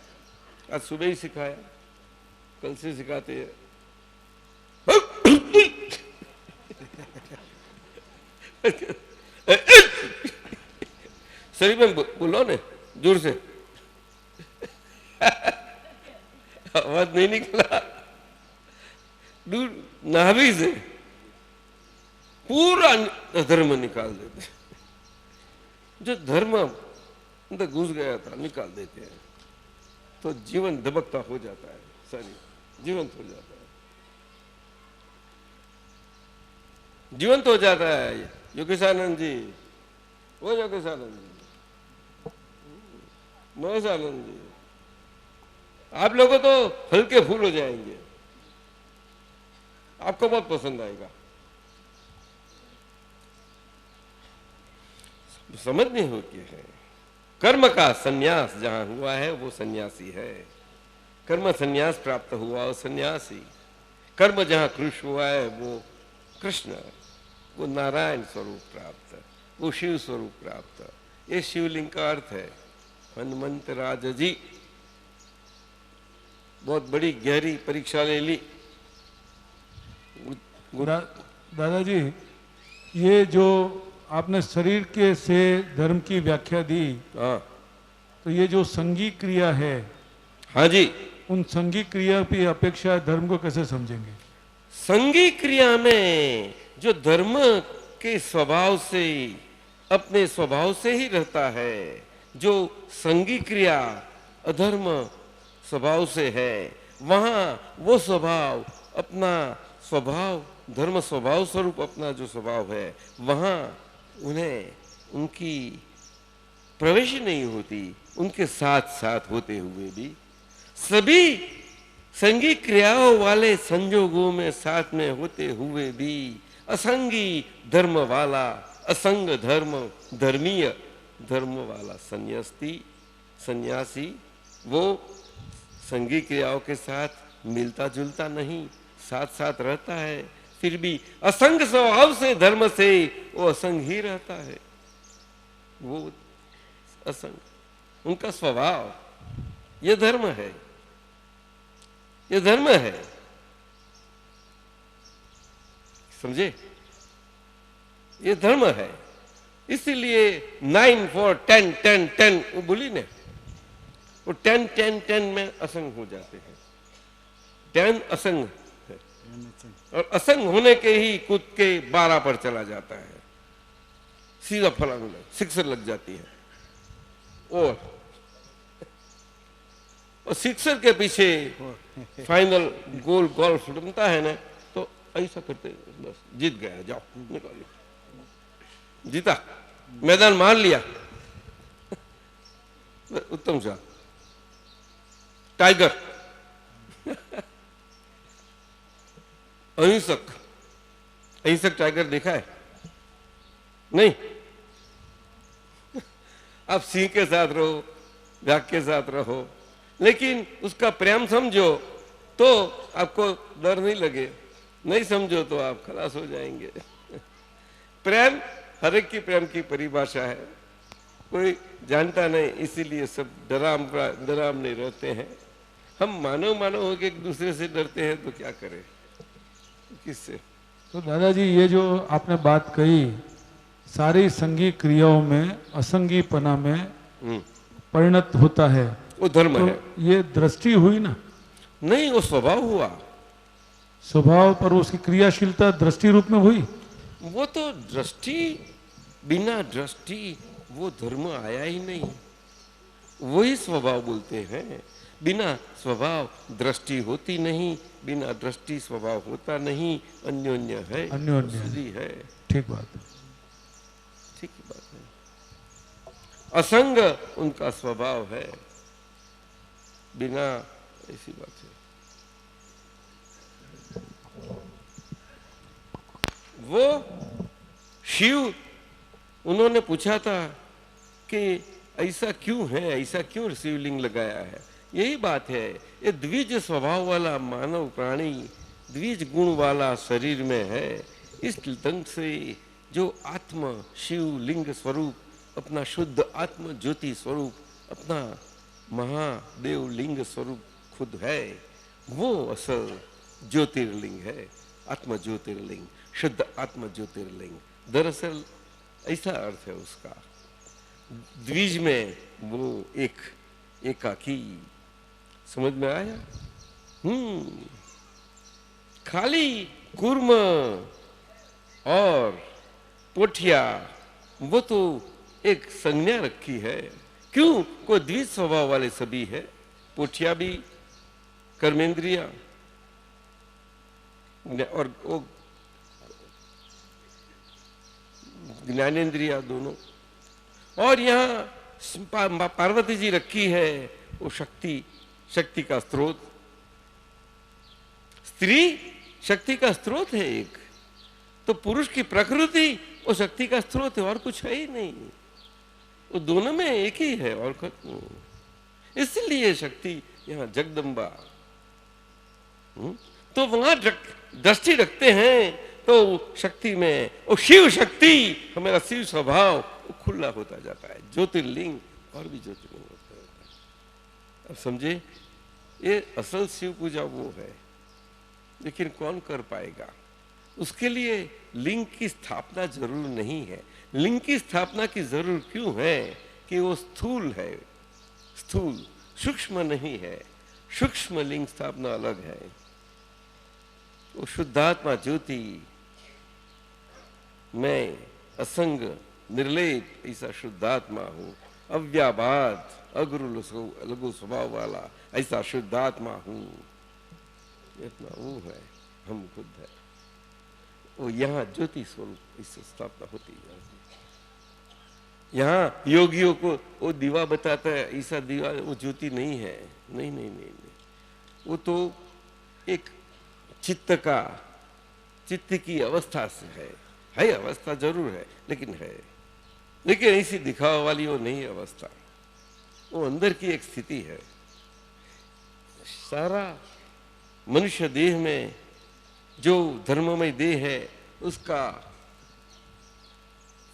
आज सुबह ही सिखाया, कल से सिखाते हैं. शरीर में बोलो ने जोर से. आवाज नहीं निकला. दूर नाभि से पूरा धर्म निकाल देते. जो धर्म अंदर घुस गया था निकाल देते हैं तो जीवन दबकता हो जाता है, शरीर जीवंत हो जाता है, जीवंत हो जाता है. योगेशानंद जी, वो योगेशानंद जी, महेशानंद जी, आप लोगों तो हल्के फूल हो जाएंगे, आपको बहुत पसंद आएगा. समझने होती है कर्म का संन्यास जहां हुआ है वो सन्यासी है. कर्म संन्यास प्राप्त हुआ वो सन्यासी. कर्म जहां कृष्ण हुआ है वो कृष्ण, वो नारायण स्वरूप प्राप्त, वो शिव स्वरूप प्राप्त. ये शिवलिंग का अर्थ है. हनुमंत राज जी बहुत बड़ी गहरी परीक्षा ले ली. दादाजी, ये जो आपने शरीर के से धर्म की व्याख्या दी, हाँ, तो ये जो संगी क्रिया है, हाँ जी, उन संगी क्रिया की अपेक्षा धर्म को कैसे समझेंगे? संगी क्रिया में जो धर्म के स्वभाव से, अपने स्वभाव से ही रहता है, जो संगी क्रिया अधर्म स्वभाव से है, वहां वो स्वभाव अपना स्वभाव, धर्म स्वभाव स्वरूप अपना जो स्वभाव है, वहां उन्हें उनकी प्रवेश नहीं होती. उनके साथ साथ होते हुए भी सभी संगी क्रियाओं वाले संजोगों में साथ में होते हुए भी असंगी धर्म वाला, असंग धर्म, धर्मीय धर्म वाला सन्यासी वो संगी क्रियाओं के साथ मिलता जुलता नहीं, साथ साथ रहता है. फिर भी असंग स्वभाव से, धर्म से वो असंग ही रहता है. वो असंग, उनका स्वभाव, ये धर्म है, ये धर्म है. समझे? ये धर्म है. इसीलिए 9 4 10 10 10 वो बोली ने, वो 10 10 10 में असंग हो जाते हैं. 10 असंग है और असंग होने के ही कूद के 12 पर चला जाता है. सीधा फलांग सिक्सर लग जाती है. और सिक्सर के पीछे फाइनल गोल गोल्फ बनता है ना, तो ऐसा करते बस जीत गया, जाओ निकालो, जीता, मैदान मार लिया. उत्तम शाह, टाइगर, अहिंसक, अहिंसक टाइगर देखा है? नहीं. आप सिंह के साथ रहो, बाघ के साथ रहो, लेकिन उसका प्रेम समझो तो आपको डर नहीं लगे, नहीं समझो तो आप खलास हो जाएंगे. प्रेम हर एक की प्रेम की परिभाषा है, कोई जानता नहीं, इसीलिए सब डरावने रहते हैं. हम मानव हो के एक दूसरे से डरते हैं तो क्या करें, किससे? तो दादाजी, ये जो आपने बात कही, सारी संगी क्रियाओं में असंगीपना में परिणत होता है, वो धर्म तो है. ये दृष्टि हुई ना? नहीं, वो स्वभाव हुआ. स्वभाव पर उसकी क्रियाशीलता दृष्टि रूप में हुई। वो तो दृष्टि, बिना दृष्टि वो धर्म आया ही नहीं, वही स्वभाव बोलते हैं। बिना स्वभाव दृष्टि होती नहीं, बिना दृष्टि स्वभाव होता नहीं, अन्योन्य है, अन्योन्य है। सीधी है। ठीक बात है। ठीक ही बात है। असंग उनका स्वभाव है, बिना, ऐसी बात है। वो शिव, उन्होंने पूछा था कि ऐसा क्यों है, ऐसा क्यों शिवलिंग लगाया है। यही बात है, ये द्विज स्वभाव वाला मानव प्राणी द्विज गुण वाला शरीर में है। इस ढंग से जो आत्म शिवलिंग स्वरूप, अपना शुद्ध आत्म ज्योति स्वरूप, अपना महादेव लिंग स्वरूप खुद है, वो असल ज्योतिर्लिंग है, आत्म ज्योतिर्लिंग, शुद्ध आत्म ज्योतिर्लिंग। दरअसल ऐसा अर्थ है उसका। द्विज में वो एक एकाकी, समझ में आया? खाली कूर्म और पोठिया, वो तो एक संज्ञा रखी है। क्यों? कोई द्विज स्वभाव वाले सभी है, पोठिया भी, कर्मेंद्रिया और वो ज्ञानेन्द्रिया दोनों। और यहाँ पार्वती जी रखी है वो शक्ति, शक्ति का स्रोत। स्त्री शक्ति का स्रोत है एक, तो पुरुष की प्रकृति वो शक्ति का स्रोत है, और कुछ है ही नहीं। वो दोनों में एक ही है और खत्म। इसलिए शक्ति यहाँ जगदम्बा। तो वहां दृष्टि रखते हैं तो शक्ति में वो शिव शक्ति, हमारा शिव स्वभाव वो खुला होता जाता है, ज्योतिर्लिंग और भी ज्योतिर्लिंग होता है। अब समझे, ये असल शिव पूजा वो है, लेकिन कौन कर पाएगा? उसके लिए लिंग की स्थापना जरूर नहीं है। लिंग की स्थापना की जरूर क्यों है? कि वो स्थूल है, स्थूल, सूक्ष्म नहीं है। सूक्ष्म लिंग स्थापना अलग है। वो शुद्धात्मा ज्योति, मैं असंग निर्लेप ऐसा शुद्धात्मा हूं, अव्याबाद अगुरु लघु स्वभाव वाला ऐसा शुद्धात्मा हूं, इतना वो है, हम खुद है। वो यहाँ ज्योति स्वरूप इससे स्थापना होती है। यहाँ योगियों को वो दीवा बताता है, ऐसा दीवा वो ज्योति नहीं है। नहीं नहीं नहीं नहीं, वो तो एक चित्त का, चित्त की अवस्था से है अवस्था जरूर है, लेकिन है, लेकिन ऐसी दिखावा वाली वो नहीं अवस्था, वो अंदर की एक स्थिति है। सारा मनुष्य देह में जो धर्ममय देह है, उसका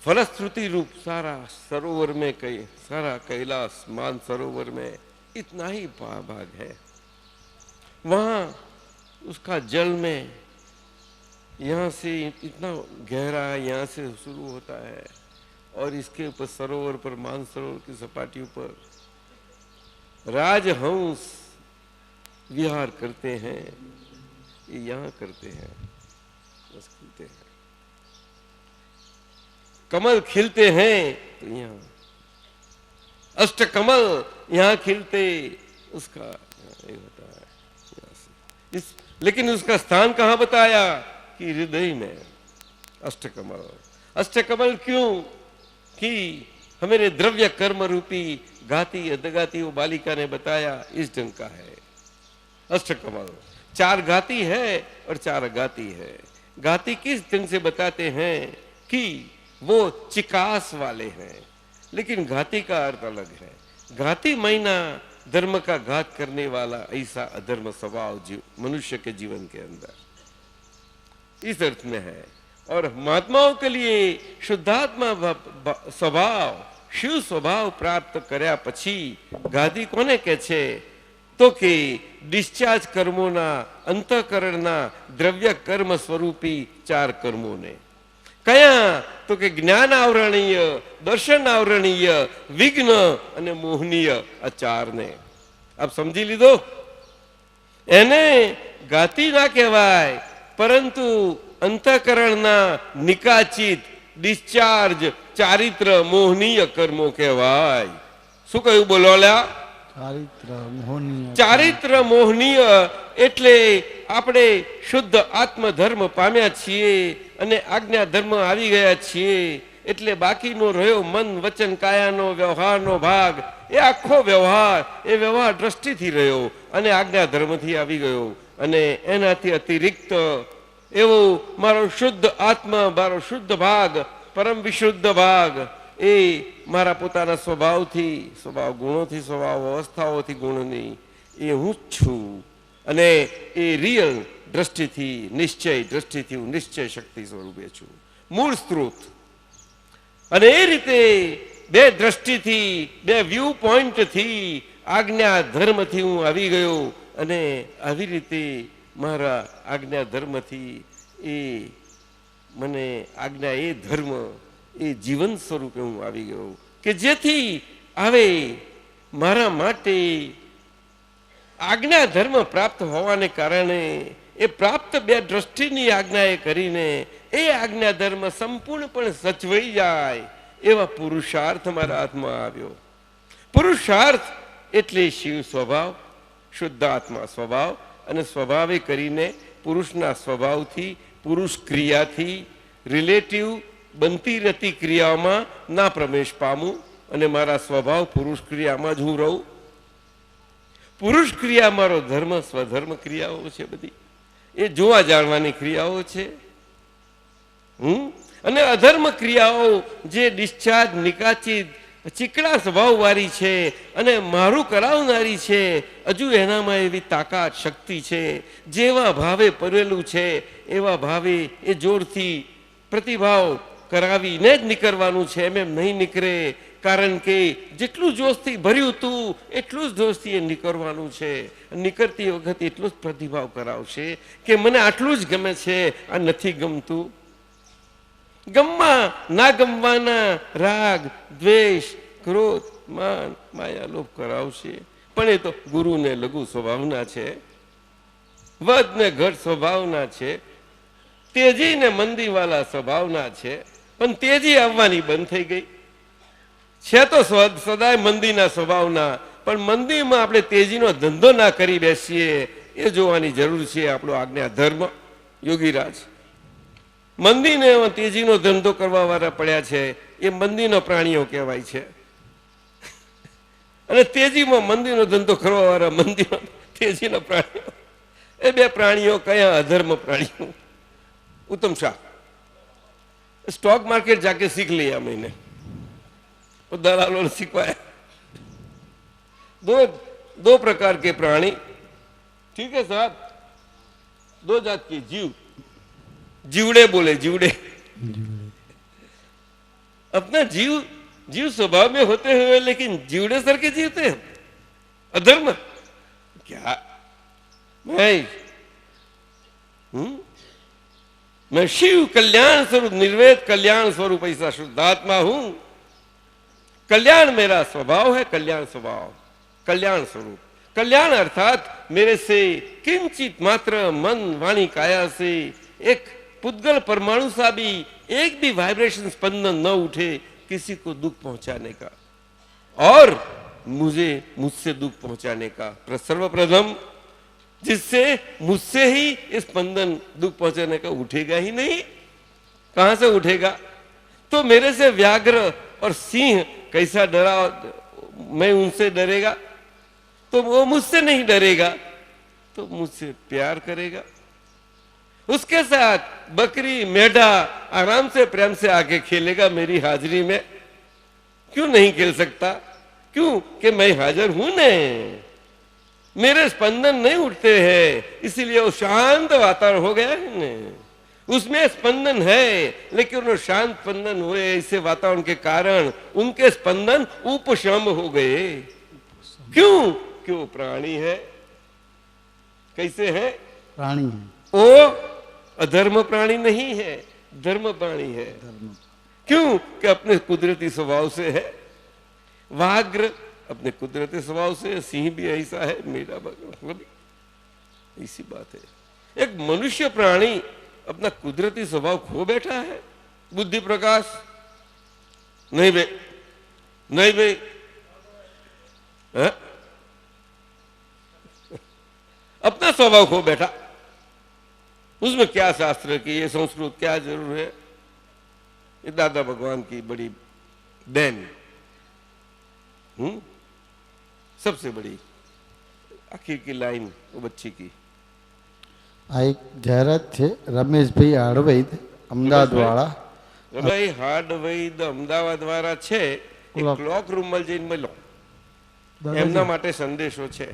फलश्रुति रूप सारा सरोवर में सारा कैलाश मान सरोवर में इतना ही भाग है। वहां उसका जल में यहाँ से इतना गहरा है, यहाँ से शुरू होता है और इसके ऊपर सरोवर पर, मान सरोवर की सपाटियों पर राजहंस विहार करते हैं। ये यहाँ करते हैं, बस खिलते हैं। कमल खिलते हैं तो यहाँ अष्ट कमल यहाँ खिलते, उसका ये होता है यहाँ से। लेकिन उसका स्थान कहाँ बताया? कि हृदय में अष्टकमल। अष्टकमल क्यों? कि हमारे द्रव्य कर्म रूपी गाती अधगाती वो बालिका ने बताया, इस ढंग का है अष्टकमल। 4 गाती है और 4 गाती है। गाती किस ढंग से बताते हैं? कि वो चिकास वाले हैं, लेकिन घाती का अर्थ अलग है। घाती महीना धर्म का घात करने वाला ऐसा अधर्म स्वभाव मनुष्य के जीवन के अंदर, इस अर्थ में है। और महात्माओं के लिए शुद्धात्मा स्वभाव, शिव स्वभाव प्राप्त કર્યા પછી ગાદી કોને કહે છે? તો કે ડિસ્ચાર્જ કર્મોના અંતઃકરણના દ્રવ્ય કર્મ સ્વરૂપી 4 કર્મોને કયા? તો કે જ્ઞાન આવરણીય, દર્શન આવરણીય, વિઘ્ન અને મોહનીય, આ 4 ને આપ સમજી લીધો? એને ગાતી ના કહેવાય, પરંતુ અંતઃકરણના નિકાચિત ડિસ્ચાર્જ ચારિત્ર મોહનીય કર્મો કહેવાય. શું કહ્યું બોલો લ્યા? ચારિત્ર મોહનીય. ચારિત્ર મોહનીય એટલે આપણે શુદ્ધ આત્મધર્મ પામ્યા છીએ અને આજ્ઞા ધર્મ આવી ગયા છીએ, એટલે બાકીનો રહ્યો મન વચન કાયાનો વ્યવહારનો ભાગ, એ આખો વ્યવહાર એ વ્યવહાર દ્રષ્ટિથી રહ્યો અને આજ્ઞા ધર્મથી આવી ગયો. અને એનાથી અતિરિક્ત એવો મારો શુદ્ધ આત્મા, મારો શુદ્ધ ભાગ, પરમ વિશુદ્ધ ભાગ, એ મારા પોતાના સ્વભાવથી, સ્વભાવ ગુણોથી, સ્વભાવ અવસ્થાઓથી ગુણની, એ હું જ છું. અને એ રિયલ દ્રષ્ટિથી, નિશ્ચય દ્રષ્ટિથી હું નિશ્ચય શક્તિ સ્વરૂપે છું, મૂળ સ્ત્રોત. અને એ રીતે બે દ્રષ્ટિથી, બે વ્યૂ પોઈન્ટથી, આજ્ઞા ધર્મથી હું આવી ગયો. અને આવી રીતે મારા આજ્ઞા ધર્મથી એ મને આજ્ઞા, એ ધર્મ, એ જીવન સ્વરૂપે હું આવી ગયો, કે જેથી હવે મારા માટે આજ્ઞા ધર્મ પ્રાપ્ત હોવાને કારણે એ પ્રાપ્ત બે દ્રષ્ટિની આજ્ઞાએ કરીને એ આજ્ઞા ધર્મ સંપૂર્ણપણે સચવાઈ જાય એવા પુરુષાર્થ મારા હાથમાં આવ્યો. પુરુષાર્થ એટલે શિવ સ્વભાવ, શુદ્ધ આત્મા સ્વભાવ, અને સ્વભાવે કરીને પુરુષના સ્વભાવથી, પુરુષ ક્રિયાથી રિલેટિવ બનતી રહેતી ક્રિયાઓમાં ના પ્રવેશ પામું અને મારા સ્વભાવ પુરુષ ક્રિયામાં જ હું રહું. પુરુષ ક્રિયા મારો ધર્મ, સ્વધર્મ ક્રિયાઓ છે બધી, એ જોવા જાણવાની ક્રિયાઓ છે. અને અધર્મ ક્રિયાઓ જે ડિસ્ચાર્જ, નિકાચિત, ચીકણા સ્વભાવવાળી છે અને મારું કરાવનારી છે, હજુ એનામાં એવી તાકાત, શક્તિ છે, જેવા ભાવે પરેલું છે એવા ભાવે એ જોરથી પ્રતિભાવ કરાવીને જ નીકળવાનું છે. એમ નહીં નીકળે, કારણ કે જેટલું જોશથી ભર્યું હતું એટલું જ જોશથી એ નીકળવાનું છે. નીકળતી વખતે એટલો જ પ્રતિભાવ કરાવશે કે મને આટલું જ ગમે છે, આ નથી ગમતું. ગમવા ના ગમવાના રાગ, દ્વેષ, ક્રોધ, માન, માયા, લોભ કરાવશે. પણ એ તો ગુરુને લઘુ સ્વભાવના છે, વધ ને ઘટ સ્વભાવના છે, તેજી ને મંદીવાલા સ્વભાવના છે. પણ તેજી આવવાની બંધ થઈ ગઈ છે, તો સદાય મંદીના સ્વભાવના. પણ મંદીમાં આપણે તેજીનો ધંધો ના કરી બેસીએ એ જોવાની જરૂર છે. આપણો આજ્ઞા ધર્મ યોગીરાજ મંદીને તેજીનો ધંધો કરવા વાળા પડ્યા છે, એ મંદીનો પ્રાણીઓ કહેવાય છે. અને તેજીમાં મંદીનો ધંધો કરવા વાળા મંદીનો તેજીનો પ્રાણીઓ, એ બે પ્રાણીઓ કયા? અધર્મ પ્રાણીઓ. उत्तम शाह स्टॉक मार्केट जाके सीख लिया मैंने, और दलालों ने सिखवाया. दो प्रकार के प्राणी, ठीक है साहब, दो जात के जीव. जीवड़े बोले, जीवड़े. अपना जीव जीव स्वभाव में होते हुए लेकिन जीवड़े सर के जीवते हैं. अधर्म क्या? मैं शिव कल्याण स्वरूप, निर्वेद कल्याण स्वरूप ऐसा शुद्धात्मा हूं. कल्याण मेरा स्वभाव है, कल्याण स्वभाव, कल्याण स्वरूप. कल्याण अर्थात मेरे से किंचित मात्र मन वाणी काया से एक पुद्गल परमाणु सा भी एक भी वाइब्रेशन, स्पंदन न उठे किसी को दुख पहुंचाने का, और मुझसे दुख पहुंचाने का. सर्वप्रथम जिससे मुझसे ही स्पंदन दुख पहुंचाने का उठेगा ही नहीं. कहां से उठेगा? तो मेरे से व्याघ्र और सिंह कैसा डरा, मैं उनसे डरेगा तो वो मुझसे नहीं डरेगा, तो मुझसे प्यार करेगा. उसके साथ बकरी, मेढा आराम से प्रेम से आके खेलेगा मेरी हाजिरी में. क्यों नहीं खेल सकता? क्यों कि मैं हाजिर हूं न. मेरे स्पंदन नहीं उठते हैं, इसीलिए वो शांत वातावरण हो गया है न. उसमें स्पंदन है लेकिन वो शांत स्पंदन हुए, ऐसे वातावरण के कारण उनके स्पंदन उपशम हो गए. क्यों? क्यों? प्राणी है. कैसे है? प्राणी है. वो अधर्म प्राणी नहीं है, धर्म प्राणी है. क्यों? कि अपने कुदरती स्वभाव से है. व्याघ्र अपने कुदरती स्वभाव से, सिंह भी ऐसा है, मेरा भी ऐसी बात है. एक मनुष्य प्राणी अपना कुदरती स्वभाव खो बैठा है। बुद्धि प्रकाश नहीं बे, नहीं बे, अपना स्वभाव खो बैठा। उसमें क्या शास्त्र की, ये संस्कृत क्या जरूर है? ये दादा भगवान की बड़ी देन, सबसे बड़ी आखिर की लाइन वो बच्ची की। આ એક જાહેરાત છે રમેશભાઈ હળવૈદ અમદાવાદવાળા. ભાઈ હાર્ડ વૈદ અમદાવાદ વાળા છે, એ ક્લોક રૂમમાં જઈને મળો, એમના માટે સંદેશો છે,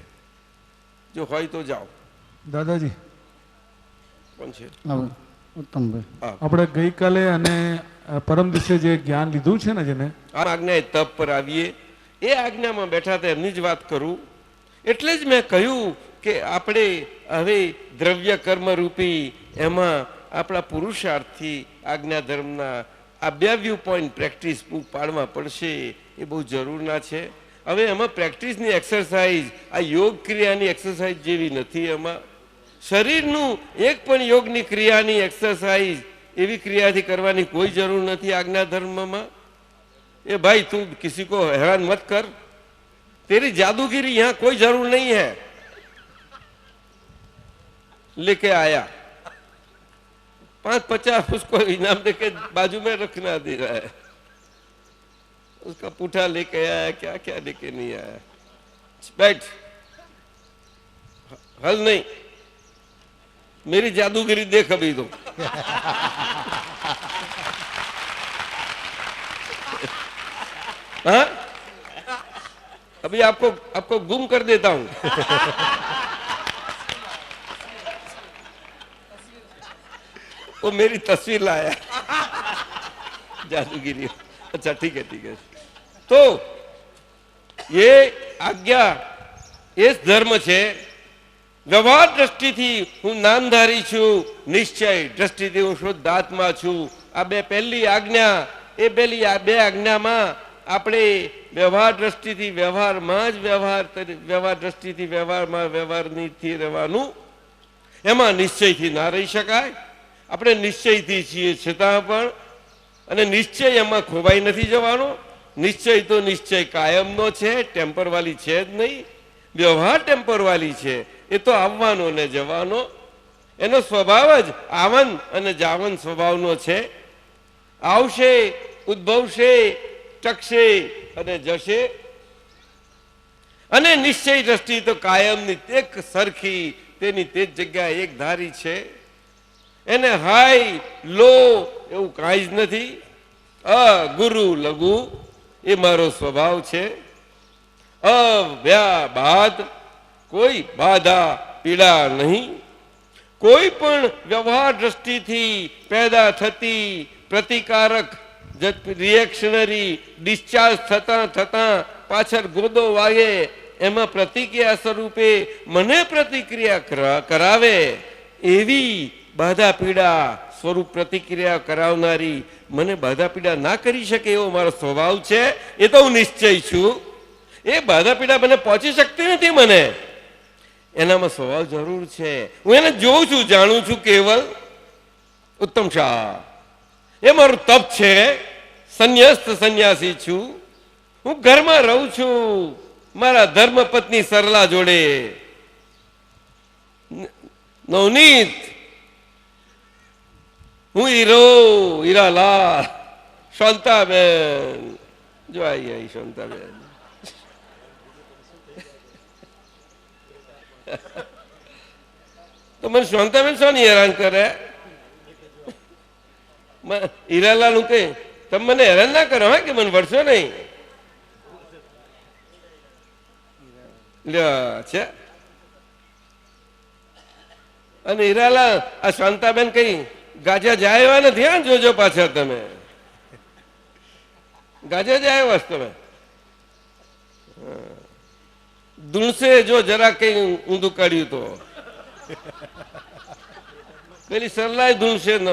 જો હોય તો જાઓ. દાદાજી કોણ છે? ઉત્તમભાઈ. આપણે ગઈકાલે અને પરમ દિવસે જે જ્ઞાન લીધું છે ને, જેને આ આજ્ઞા તપ પર આવીએ, એ આજ્ઞામાં બેઠા હતા એમની જ વાત કરું. એટલે જ મેં કહ્યું કે આપણે હવે દ્રવ્ય કર્મ રૂપી એમાં આપણા પુરુષાર્થથી આજ્ઞા ધર્મના આ બે વ્યૂ પોઈન્ટ પ્રેક્ટિસ પાડવા પડશે. એ બહુ જરૂરના છે. હવે એમાં પ્રેક્ટિસની એક્સરસાઇઝ આ યોગ ક્રિયાની એક્સરસાઇઝ જેવી નથી. એમાં શરીરનું એક પણ યોગની ક્રિયાની એક્સરસાઇઝ એવી ક્રિયાથી કરવાની કોઈ જરૂર નથી આજ્ઞા ધર્મમાં. એ ભાઈ તું કિસી को हैरान मत कर, तेरी जादूगिरी यहाँ कोई जरूर नहीं है. लेके आया 5-50 उसको इनाम देके बाजू में रखना दे रहा है. उसका पूठा लेके आया, क्या क्या लेके नहीं आया. बैठ, हल नहीं, मेरी जादूगिरी देख अभी तो. हाँ, अभी आपको गुम कर देता हूं. वो मेरी तस्वीर लाया जादूगिरी. अच्छा ठीक है, ठीक है. तो ये आज्ञा એ જ ધર્મ છે. વ્યવહાર દ્રષ્ટિથી હું નામધારી છું, નિશ્ચય દ્રષ્ટિથી હું શુદ્ધ આત્મા છું. આ બે પહેલી આજ્ઞા, એ પહેલી આ બે આજ્ઞામાં આપણે વ્યવહાર દ્રષ્ટિથી વ્યવહારમાં જ વ્યવહાર દ્રષ્ટિથી વ્યવહારમાં વ્યવહારથી રહેવાનું. એમાં નિશ્ચયથી ના રહી શકાય. આપણે નિશ્ચયથી છીએ છતાં પણ, અને નિશ્ચય એમાં ખોવાઈ નથી જવાનો. નિશ્ચય તો નિશ્ચય કાયમનો છે, ટેમ્પરવાળી છે જ નહીં. વ્યવહાર ટેમ્પરવાળી છે, એ તો આવવાનો ને જવાનો. એનો સ્વભાવ જ આવન અને જાવન સ્વભાવનો છે. આવશે, ઉદ્ભવશે, ટકશે અને જશે. અને નિશ્ચય દ્રષ્ટિ તો કાયમની એક સરખી, તેની તે જ જગ્યાએ એક ધારી છે. એને હાઈ લો એવું કાંઈ જ નથી. ગુરુ લઘુ એ મારો સ્વભાવ છે. અવ્યાબાદ, કોઈ બાધા પીડા નહીં. કોઈ પણ વ્યવહાર દ્રષ્ટિથી પેદા થતી પ્રતિકારક રિએક્શનરી ડિસ્ચાર્જ થતા પાછળ ગોદો વાગે, એમાં પ્રતિક્રિયા સ્વરૂપે મને પ્રતિક્રિયા કરાવે એવી બાધા પીડા સ્વરૂપ પ્રતિક્રિયા કરાવનારી મને બાધા પીડા ના કરી શકે એવો મારો સ્વભાવ છે. એ તો હું નિશ્ચય છું. એ બાધા પીડા મને પહોંચી શકતી નથી. મને એનામાં સ્વભાવ જરૂર છે. હું એને જોઉં છું, જાણું છું. કેવલ ઉત્તમ શાહ એ મારું તપ છે. સંન્યસ્ત સંન્યાસી છું. હું ઘરમાં રહું છું મારા ધર્મપત્ની સરલા જોડે. નવનીત, હું હીરો, હીરાલાલ, શાંતાબેન, જો આવી શાંતાબેન. તો મને શાંતાબેન શાની હેરાન કરે? હીરાલાલ હું કઈ તમે મને હેરાન ના કરો, હા, કે મને વળશો નહીં. છે અને હીરાલાલ આ શાંતાબેન કઈ ગાજા જાય એવા નથી. હા, જોજો પાછા તમે ગાજા જાય એવા તમે ધૂણસે જો જરા કઈ ઊંધું કાઢ્યું તો પેલી સરલાય ધૂણસે ન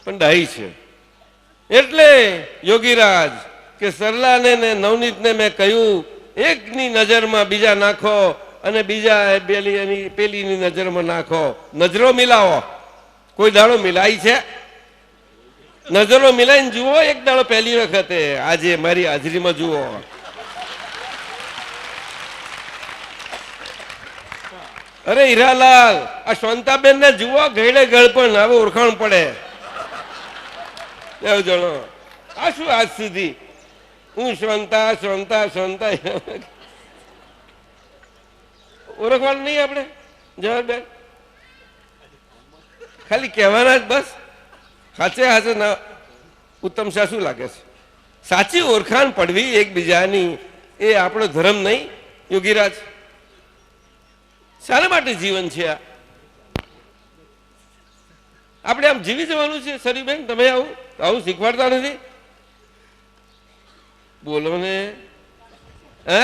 પણ ડાહી છે. એટલે યોગીરાજ કે સરલાને ને નવનીતને મેં કહ્યું, એકની નજરમાં બીજા નાખો અને બીજા પેલીની નજરમાં નાખો, નજરો મિલાવો. કોઈ દાડો મિલાય છે? નજરો મિલાઈને જુઓ એક દાડો, પહેલી વખતે આજે મારી હાજરીમાં જુઓ. અરે હીરાલાલ, આ શાંતાબેન ને જુઓ, ગયડે ગળપણ હવે ઓળખાણ પડે. જણો આ શું આજ સુધી હું શાંતા શાંતા શાંતા ઓળખવાનું નહીં આપણે? જવાબદાર ખાલી કહેવાના જ બસ. સાચે સાચે ના ઉત્તમ શાહ શું લાગે છે? સાચી ઓળખાણ પડવી એકબીજાની એ આપણો ધર્મ નહીં યોગીરાજ? શાના માટે જીવન છે આ? આપણે આમ જીવી જવાનું છે. સરીબેન તમે આવું આવું શીખવાડતા નથી? બોલો ને. હે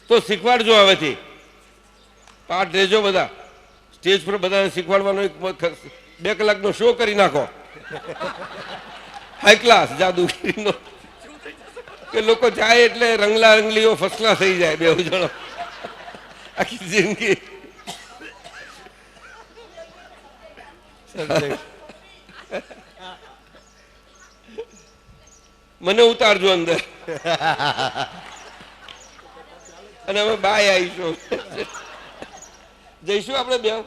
તો શીખવાડજો. હવેથી પાઠ દેજો બધા. સ્ટેજ પર બધાને શીખવાડવાનો એક 2 કલાકનો શો કરી નાખો, હાઈ ક્લાસ જાદુગીરીનો, કે લોકો જાય એટલે રંગલા રંગલીઓ ફર્સ્ટ ક્લાસ થઈ જાય. 2 જણો આખી જિંદગી. મને ઉતારજો અંદર અને અમે બાય આવીશું. જઈશું આપણે 2.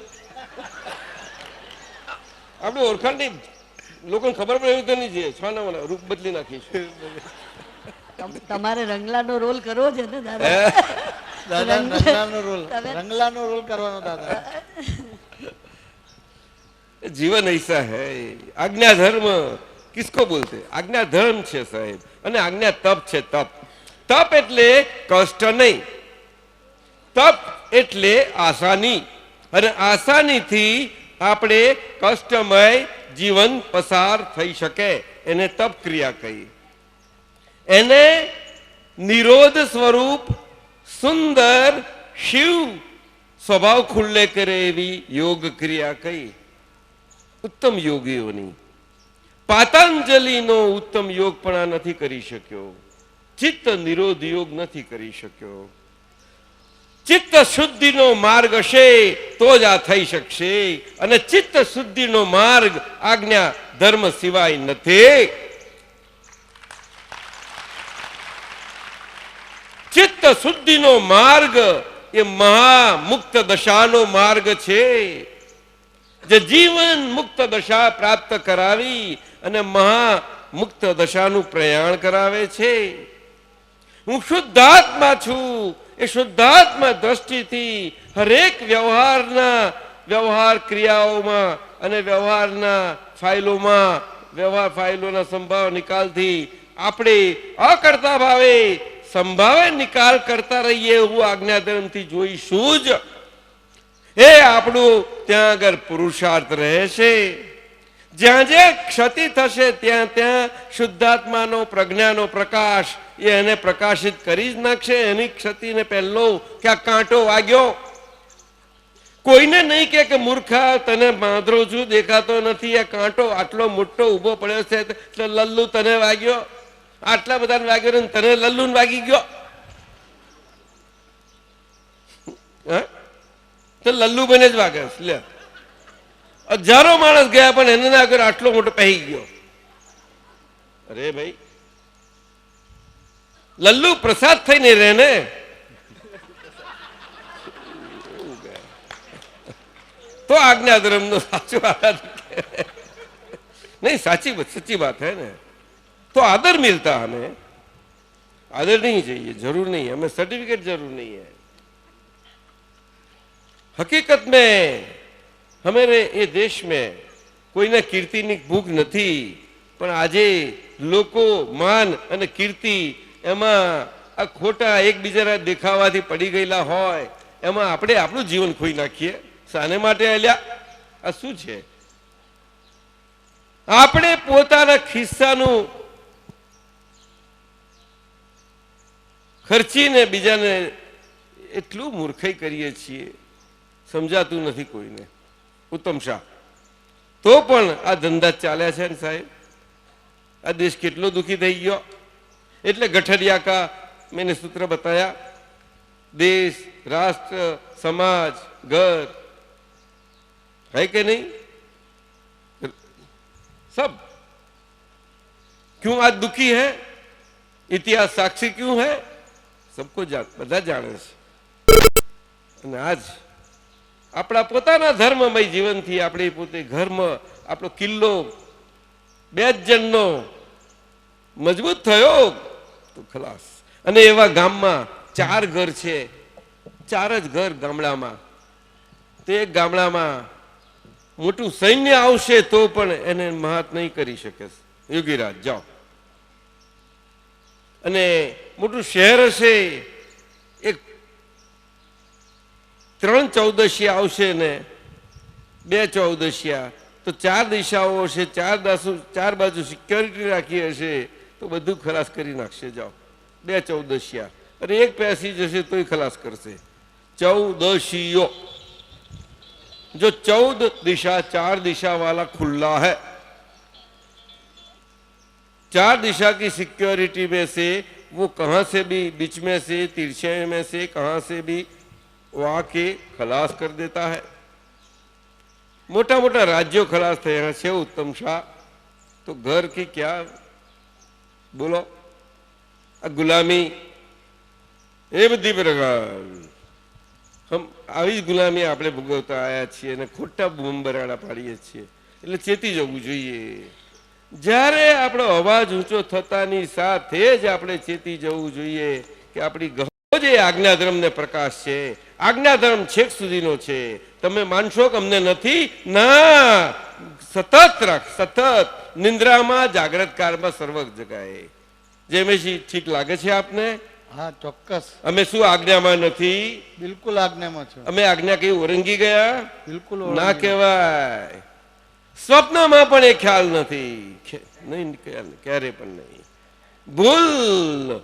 આપણે ઓળખાણ નહીં, લોકોને ખબર પડે એવું તો નહીં છે. છાના રૂપ બદલી નાખીશું. તમારે રંગલાનો રોલ કરવો છે ને દાદા? દાદા રંગલાનો રોલ કરવાનો દાદા. जीवन ऐसा है. आज्ञा धर्म किसको बोलते? आज्ञा धर्म છે સાહેબ, અને આજ્ઞા તપ છે. તપ તપ એટલે કષ્ટ નહીં, તપ એટલે આસાની, અને આસાનીથી આપણે કષ્ટમય જીવન પસાર થઈ શકે એને તપ ક્રિયા કહી. એને નિરોધ સ્વરૂપ સુંદર શિવ સ્વભાવ ખુલ્લે કરે એવી યોગ ક્રિયા કહી. ઉત્તમ યોગીઓની પાતંજલિનો ઉત્તમ યોગ પણ આ નથી કરી શક્યો. ચિત્ત નિરોધ યોગ નથી કરી શક્યો. ચિત્ત શુદ્ધિનો માર્ગ હશે તો જ આ થઈ શકશે, અને ચિત્ત શુદ્ધિનો માર્ગ આજ્ઞા ધર્મ સિવાય નથી. ચિત્ત શુદ્ધિનો માર્ગ એ મહામુક્ત દશાનો માર્ગ છે, જે જીવન મુક્ત દશા પ્રાપ્ત કરાવી અને મહામુક્ત દશાનું પ્રયાણ કરાવે છે. હું શુદ્ધાત્મા છું એ શુદ્ધાત્મા દ્રષ્ટિથી હરેક વ્યવહાર ક્રિયાઓમાં અને વ્યવહારના ફાઇલોના સંભાવ નિકાલથી આપણે અકર્તા ભાવે સંભાવે નિકાલ કરતા રહીએ એવું આજ્ઞાધર્મથી જોઈશું જ. એ આપણું ત્યાં આગળ પુરુષાર્થ રહેશે. જ્યાં જે ક્ષતિ થશે ત્યાં ત્યાં શુદ્ધાત્માનો પ્રજ્ઞાનો પ્રકાશ એ એને પ્રકાશિત કરી જ નાખશે. એની ક્ષતિને પહેલો કે આ કાંટો વાગ્યો, કોઈને નહીં કે મૂર્ખા તને બાંધરો છું દેખાતો નથી, આ કાંટો આટલો મોટો ઉભો પડ્યો છે એટલે લલ્લુ તને વાગ્યો, આટલા બધાને વાગ્યો ને તને લલ્લુ વાગી ગયો. તો લલ્લુ બને જ વાગે. લે 1000 માણસ ગયા પણ એને ના આગળ આટલો મોટો પહેરી ગયો. અરે ભાઈ, લલ્લુ પ્રસાદ થઈને રહે ને. તો આજ્ઞા ધર્મ નો સાચો આદર नहीं, सच्ची बात है ना. तो आदर मिलता हमें. आदर नहीं चाहिए, जरूर नहीं है, हमें सर्टिफिकेट जरूर नहीं है. हकीकत में हमारे ये देश में कोईने कीर्तिनी भूख नहीं, पण आजे लोको मान अने कीर्ति एमां आ खोटा एकबीजाना देखावाथी पड़ी गયેલા હોય એમાં આપણે આપણું જીવન ખોઈ નાખીએ. શાને માટે આલ્યા? આ શું છે? આપણે પોતાના ખિસ્સાનું ખર્ચીને બીજાને એટલું મૂર્ખાઈ કરીએ છીએ, સમજાતું નથી કોઈને. ઉત્તમ શાહ તો પણ આ ધંધા ચાલ્યા છે ને સાહેબ. આ દેશ કેટલો દુખી થઈ ગયો. એટલે ગઠરિયા કા मैंने सूत्र बताया, देश, राष्ट्र, समाज, घर, है कि नहीं? सब। क्यों आज दुखी है? इतिहास साक्षी क्यों है? सबको બધા જાણે છે। અને આજ આપણા પોતાના ધર્મમય જીવનથી આપણે પોતે ઘરમાં આપણો કિલ્લો 2 જણનો મજબૂત થયો તો ખલાસ। અને એવા ગામમાં 4 ઘર છે, 4 જ ઘર ગામડામાં, તે ગામડામાં મોટું સૈન્ય આવશે તો પણ એને મહાત નહીં કરી શકે। યોગીરાજ જાઓ। અને મોટું શહેર હશે, એક 3 ચૌદશિયા આવશે ને 2 ચૌદશિયા, તો 4 દિશાઓ હશે, 4 બાજુ સિક્યોરિટી રાખી હશે તો બધું ખલાસ કરી નાખશે। જાઓ 2 ચૌદશિયા, અને એક પેસી જશે તોય ખલાસ કરશે। चौदशियो, जो 14 दिशा 4 दिशा वाला खुला है, 4 दिशा की सिक्योरिटी में से वो कहां से भी, बीच में से, तिरछे में से, कहां से भी वो आके खलास कर देता है। मोटा मोटा राज्यों खलास थे हैं उत्तम शाह, तो घर की क्या बोलो, गुलामी ए बधी प्रकार हम આવી જ ગુલામી આપણે ભોગવતા આવ્યા છીએ અને ખોટા બરાડા પાડીએ છીએ। એટલે ચેતી જવું જોઈએ। જ્યારે આપણો અવાજ ઊંચો થતાની સાથે જ આપણે ચેતી જવું જોઈએ કે આપણી ગહો જે આજ્ઞાધર્મને પ્રકાશ છે, આજ્ઞાધર્મ છેક સુધીનો છે। તમે માનશો કે અમને નથી? ના, સતત રાખ, સતત નિંદ્રામાં, જાગ્રત કાળમાં, સર્વ જગાએ। જેમેશી ઠીક લાગે છે આપને? હા ચોક્કસ। અમે શું આજ્ઞામાં નથી? બિલકુલ આજ્ઞામાં છો। અમે આજ્ઞા કઈ ઓરંગી ગયા? બિલકુલ ના કહેવાય। સ્વપ્નમાં પણ એ ખ્યાલ નથી, નહીં ક્યારે પણ નહીં। ભૂલ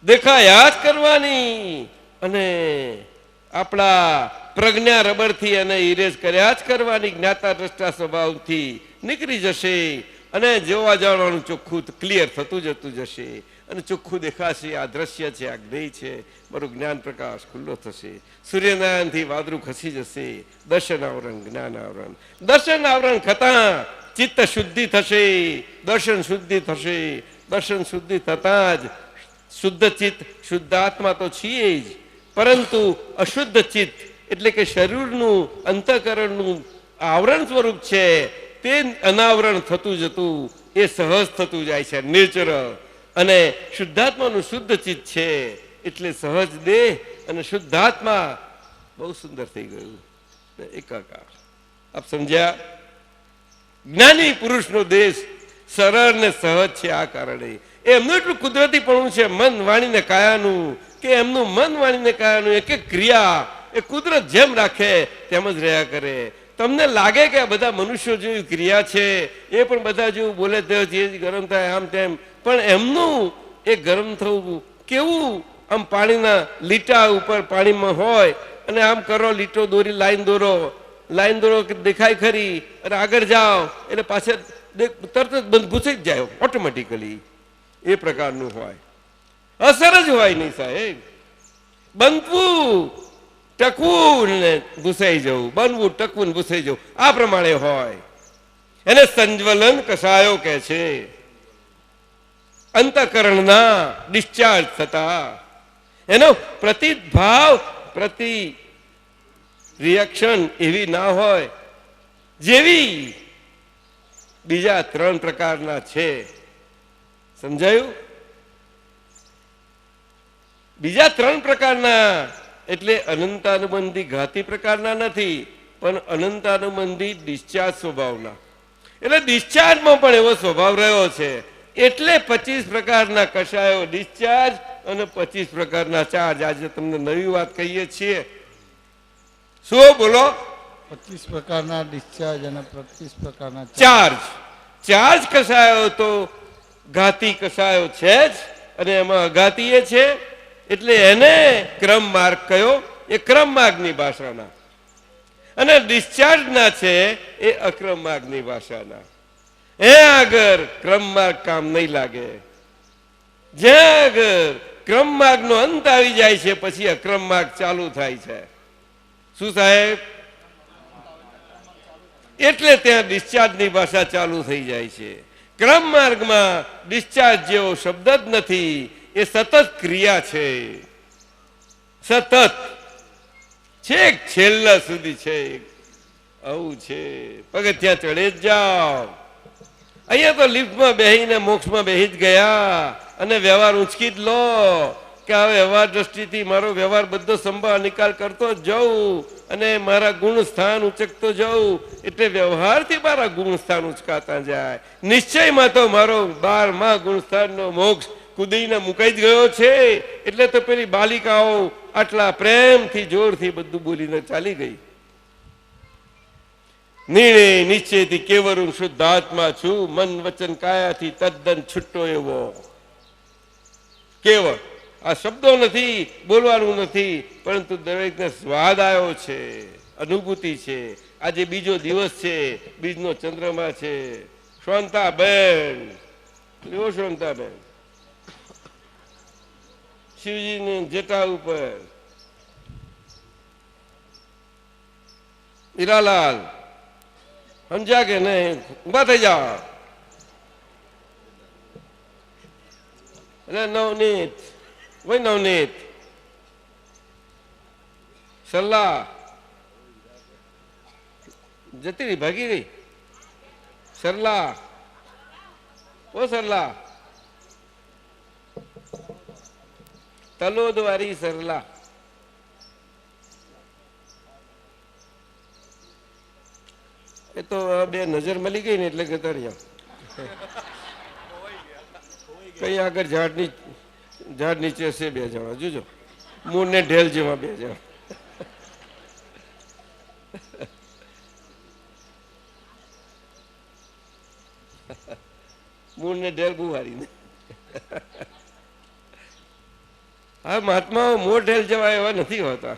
દેખાયા જ કરવાની અને આપણા પ્રજ્ઞા રબરથી અને ઇરેઝ કર્યા જ કરવાની, જ્ઞાતા દ્રષ્ટા સ્વભાવથી નીકળી જશે અને જોવા જવાનું ચોખ્ખું ક્લિયર થતું જતું જશે અને ચોખ્ખું દેખાશે। આ દ્રશ્ય છે, આ જ્ઞેય છે, મારું જ્ઞાન પ્રકાશ ખુલ્લો થશે। સૂર્યનારાયણથી વાદળું ખસી જશે। દર્શન આવરણ, જ્ઞાન આવરણ, દર્શન આવરણ થતા ચિત્ત શુદ્ધિ થશે, દર્શન શુદ્ધિ થશે। દર્શન શુદ્ધિ થતા જ શુદ્ધ ચિત્ત, શુદ્ધ આત્મા તો છીએ જ, પરંતુ અશુદ્ધ ચિત્ત એટલે કે શરીરનું, અંતઃકરણનું આવરણ સ્વરૂપ છે, તે અનાવરણ થતું જતું એ સહજ થતું જાય છે, નેચરલ। અને શુદ્ધાત્માનું શુદ્ધ ચિત્ત છે એટલે સહજ દેહ અને શુદ્ધાત્મા બહુ સુંદર થઈ ગયું, એકાકાર। આપ સમજ્યા? જ્ઞાની પુરુષનો દેશ સરળ ને સહજ છે આ કારણે। એમનું એટલું કુદરતીપણું છે મન, વાણી ને કાયાનું, કે એમનું મન, વાણી ને કાયાનું એક એક ક્રિયા એ કુદરત જેમ રાખે તેમ જ રહ્યા કરે। તમને લાગે કે આ બધા મનુષ્યો જેવી ક્રિયા છે, એ પણ બધા જેવું બોલે તે ગરમ થાય આમ તેમ, પણ એમનું એ ગરમ થવું કેવું, આમ પાણીના લીટા ઉપર પાણીમાં હોય અને આમ કરો, લીટો દોરી, લાઈન દોરો દેખાય ખરી અને આગળ જાઓ એટલે પાછળ તરત જ બંધ ઘૂસી જ જાય ઓટોમેટિકલી, એ પ્રકારનું હોય। અસર જ હોય નહીં સાહેબ। બનવું, ટકવું ને ઘૂસાઈ જવું, બનવું, ટકવું ને ઘૂસાઈ જવું, આ પ્રમાણે હોય। એને સંજ્વલન કસાયો કહે છે। અંતઃકરણના ડિસ્ચાર્જ થતા એનો પ્રતિભાવ, પ્રતિ રિએક્શન એવી ના હોય જેવી બીજા 3 પ્રકારના છે। સમજાયું? બીજા 3 પ્રકારના એટલે અનંતાનુબંધી ઘાતી પ્રકારના નથી, પણ અનંતાનુબંધી ડિસ્ચાર્જ સ્વભાવના। એટલે ડિસ્ચાર્જમાં પણ એવો સ્વભાવ રહ્યો છે, એટલે 25 પ્રકારના કષાયો ડિસ્ચાર્જ અને 25 પ્રકારના ચાર્જ। આજે તમને નવી વાત કહીએ છીએ। શું બોલો? 25 પ્રકારના ડિસ્ચાર્જ અને 25 પ્રકારના ચાર્જ। ચાર્જ કષાયો તો ઘાતી કષાયો છે જ, અને એમાં અઘાતી એ છે, એટલે એને ક્રમ માર્ગ કયો, એ ક્રમ માર્ગની ભાષાના, અને ડિસ્ચાર્જના છે એ અક્રમ માર્ગની ભાષાના। એ આગળ ક્રમ માર્ગ કામ નહીં લાગે, જ્યાં આગળ ક્રમ માર્ગનો અંત આવી જાય છે, પછી અક્રમ માર્ગ ચાલુ થાય છે. શું સાહેબ? એટલે ત્યાં ડિસ્ચાર્જની ભાષા ચાલુ થઈ જાય છે. ક્રમ માર્ગમાં ડિસ્ચાર્જ જેવો શબ્દ જ નથી, એ સતત ક્રિયા છે, સતત છેક છેલ્લા સુધી છે. આવું છે. પગથિયાં ચડે જ જાઓ. અહીંયા તો લિફ્ટમાં બેહીને મોક્ષમાં બેહી જ ગયા અને વ્યવહાર ઉંચકી જ લો કે હવે વ્યવહાર દ્રષ્ટિથી મારો વ્યવહાર બધો સંભાળ નિકાલ કરતો જ જાઉં અને મારા ગુણ સ્થાન ઉચકતો જાઉં, એટલે વ્યવહારથી મારા ગુણ સ્થાન ઉચકાતા જાય. નિશ્ચયમાં તો મારો 12મા ગુણ સ્થાનનો મોક્ષ કુદીને મુકાઈ જ ગયો છે. એટલે તો પેલી બાલિકાઓ આટલા પ્રેમથી જોરથી બધું બોલીને ચાલી ગઈ. નિર્ણય નિશ્ચયથી કેવરું શુદ્ધાત્મા છું, મન વચન કાયાથી તદ્દન છૂટો એવો. કેવળ આ શબ્દો નથી, બોલવાનું નથી, પરંતુ દરેકને સ્વાદ આવ્યો છે, અનુભૂતિ છે. આજે બીજો દિવસ છે, બીજનો ચંદ્રમા છે. શાંતાબેન, શાંતાબેન શિવજીની જટા ઉપર, હીરાલાલ સમજ્યા કે નહીં? ઉભા થઈ જાઓ. એટલે નવનીત, વય નવનીત, સરલા જતી રહી, ભાગી ગઈ. સરલા, ઓ સરલા, તલોદ વાળી સરલા. એ તો બે નજર મળી ગઈ ને એટલે જતા રહ્યા. કઈ આગળ ઝાડ નીચે હશે બે જણા, જોજો મૂળ ને ઢેલ જેવા બે જણા. મૂળ ને ઢેલ ગુવારીને. હા, મહાત્માઓ મોર ઢેલ જેવા એવા નથી હોતા.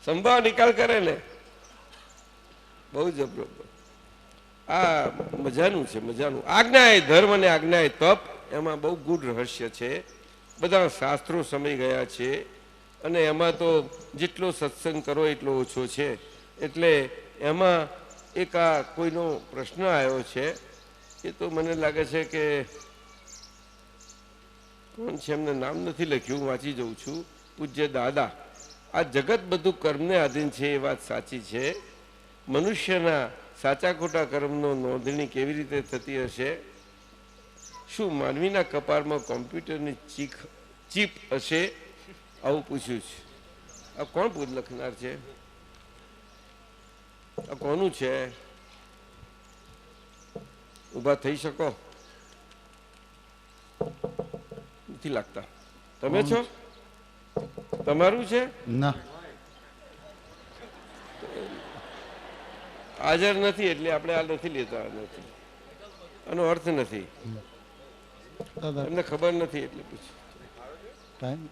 સંભાવ નિકાલ કરે ને, બહુ જબરો. આ મજાનું છે, મજાનું. આજ્ઞા એ ધર્મ અને આજ્ઞા એ તપ, એમાં બહુ ગૂઢ રહસ્ય છે. બધા શાસ્ત્રો સમય ગયા છે અને એમાં તો જેટલો સત્સંગ કરો એટલો ઓછો છે. એટલે એમાં એક આ કોઈનો પ્રશ્ન આવ્યો છે, એ તો મને લાગે છે કે કોણ છે, એમને નામ નથી લખ્યું, વાંચી જઉં છું. પૂજ્ય દાદા, આ જગત બધું કર્મને આધીન છે, એ વાત સાચી છે. મનુષ્યના સાચા ખોટા કર્મનો નોંધણી કેવી રીતે થતી હશે? શું માનવીના કપાળમાં કોમ્પ્યુટરની ચીપ હશે? આવું પૂછ્યું છે. આ કોણ લખનાર છે? આ કોનું છે? ઊભા થઈ શકો? નથી લાગતા. તમે છો? તમારું છે? ના, હાજર નથી એટલે આપણે આ નથી લેતા. નથી, આનો અર્થ નથી, એમને ખબર નથી એટલે પૂછ્યું.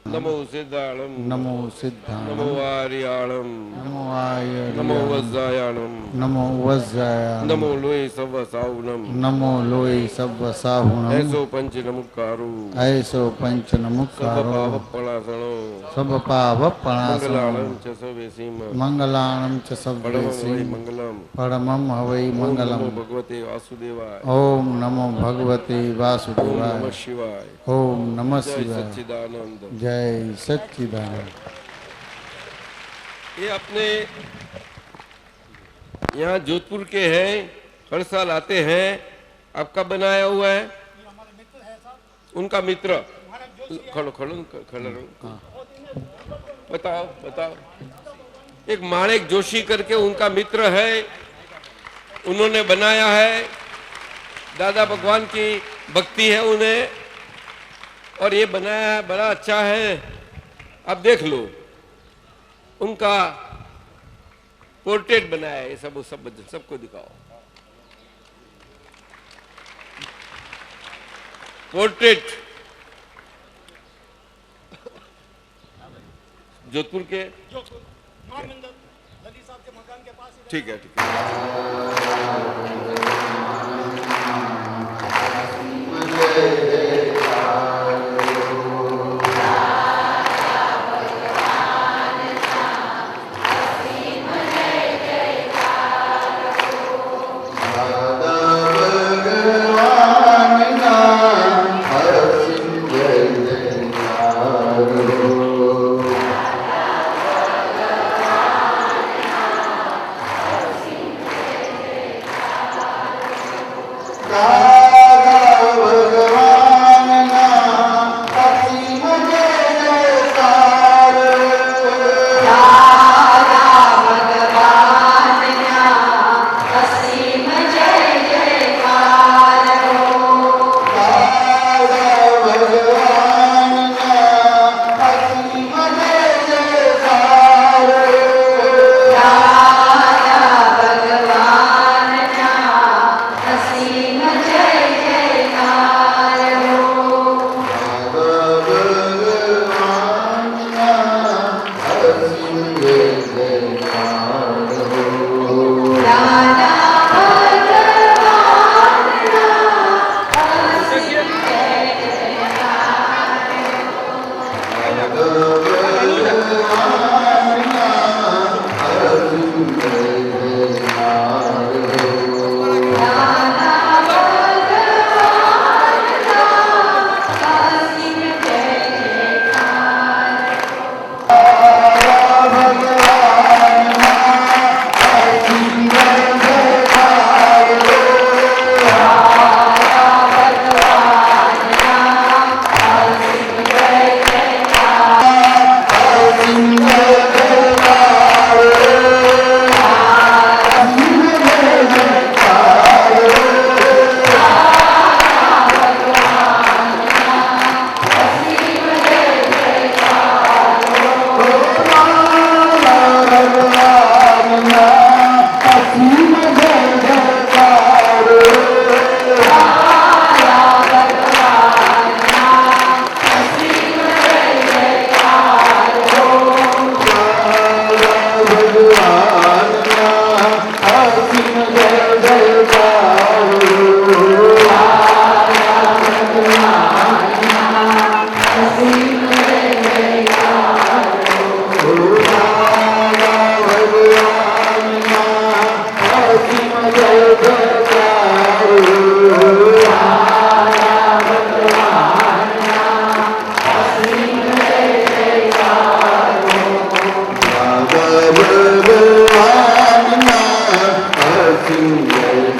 નમો સિદ્ધાળમ, નમો સિદ્ધાણમ, નમો આર્યાળમ, નમો આર્ય, નમો વજ્જાયાણમ, નમો વજ્જાય, નમો લોહી સવ સાવનમ, નમો લોહી સવ સાહુણમ, એસો પંચ નમુકારુ, એસો પંચ સબ નમુકારો, પાવપણાસણો, સબ પાવપણાસણો, મંગલાણમ ચ સવેસીમ, મંગલાણમ ચ પડમં વૈ સબ્બેસી, મંગલમ, પરમમ હવૈ ઓમ મંગલમ. નમો ભગવતે વાસુદેવાય, ઓમ નમો ભગવતે ઓમ વાસુદેવાય, નમઃ શિવાય, ઓમ નમઃ જય શિવાય, सच्चिदानंद. जय सच्चिदानंद. ये अपने यहाँ जोधपुर के हैं, हर साल आते हैं. आपका बनाया हुआ है? उनका मित्र. खड़ो खड़ो खड़ो, बताओ बताओ. एक माणिक जोशी करके उनका मित्र है, उन्होंने बनाया है. दादा भगवान की भक्ति है उन्हें, और ये बनाया है, बड़ा अच्छा है. आप देख लो, उनका पोर्ट्रेट बनाया है. ये सब सबको दिखाओ. पोर्ट्रेट जोधपुर के ठीक है, ठीक है। Hare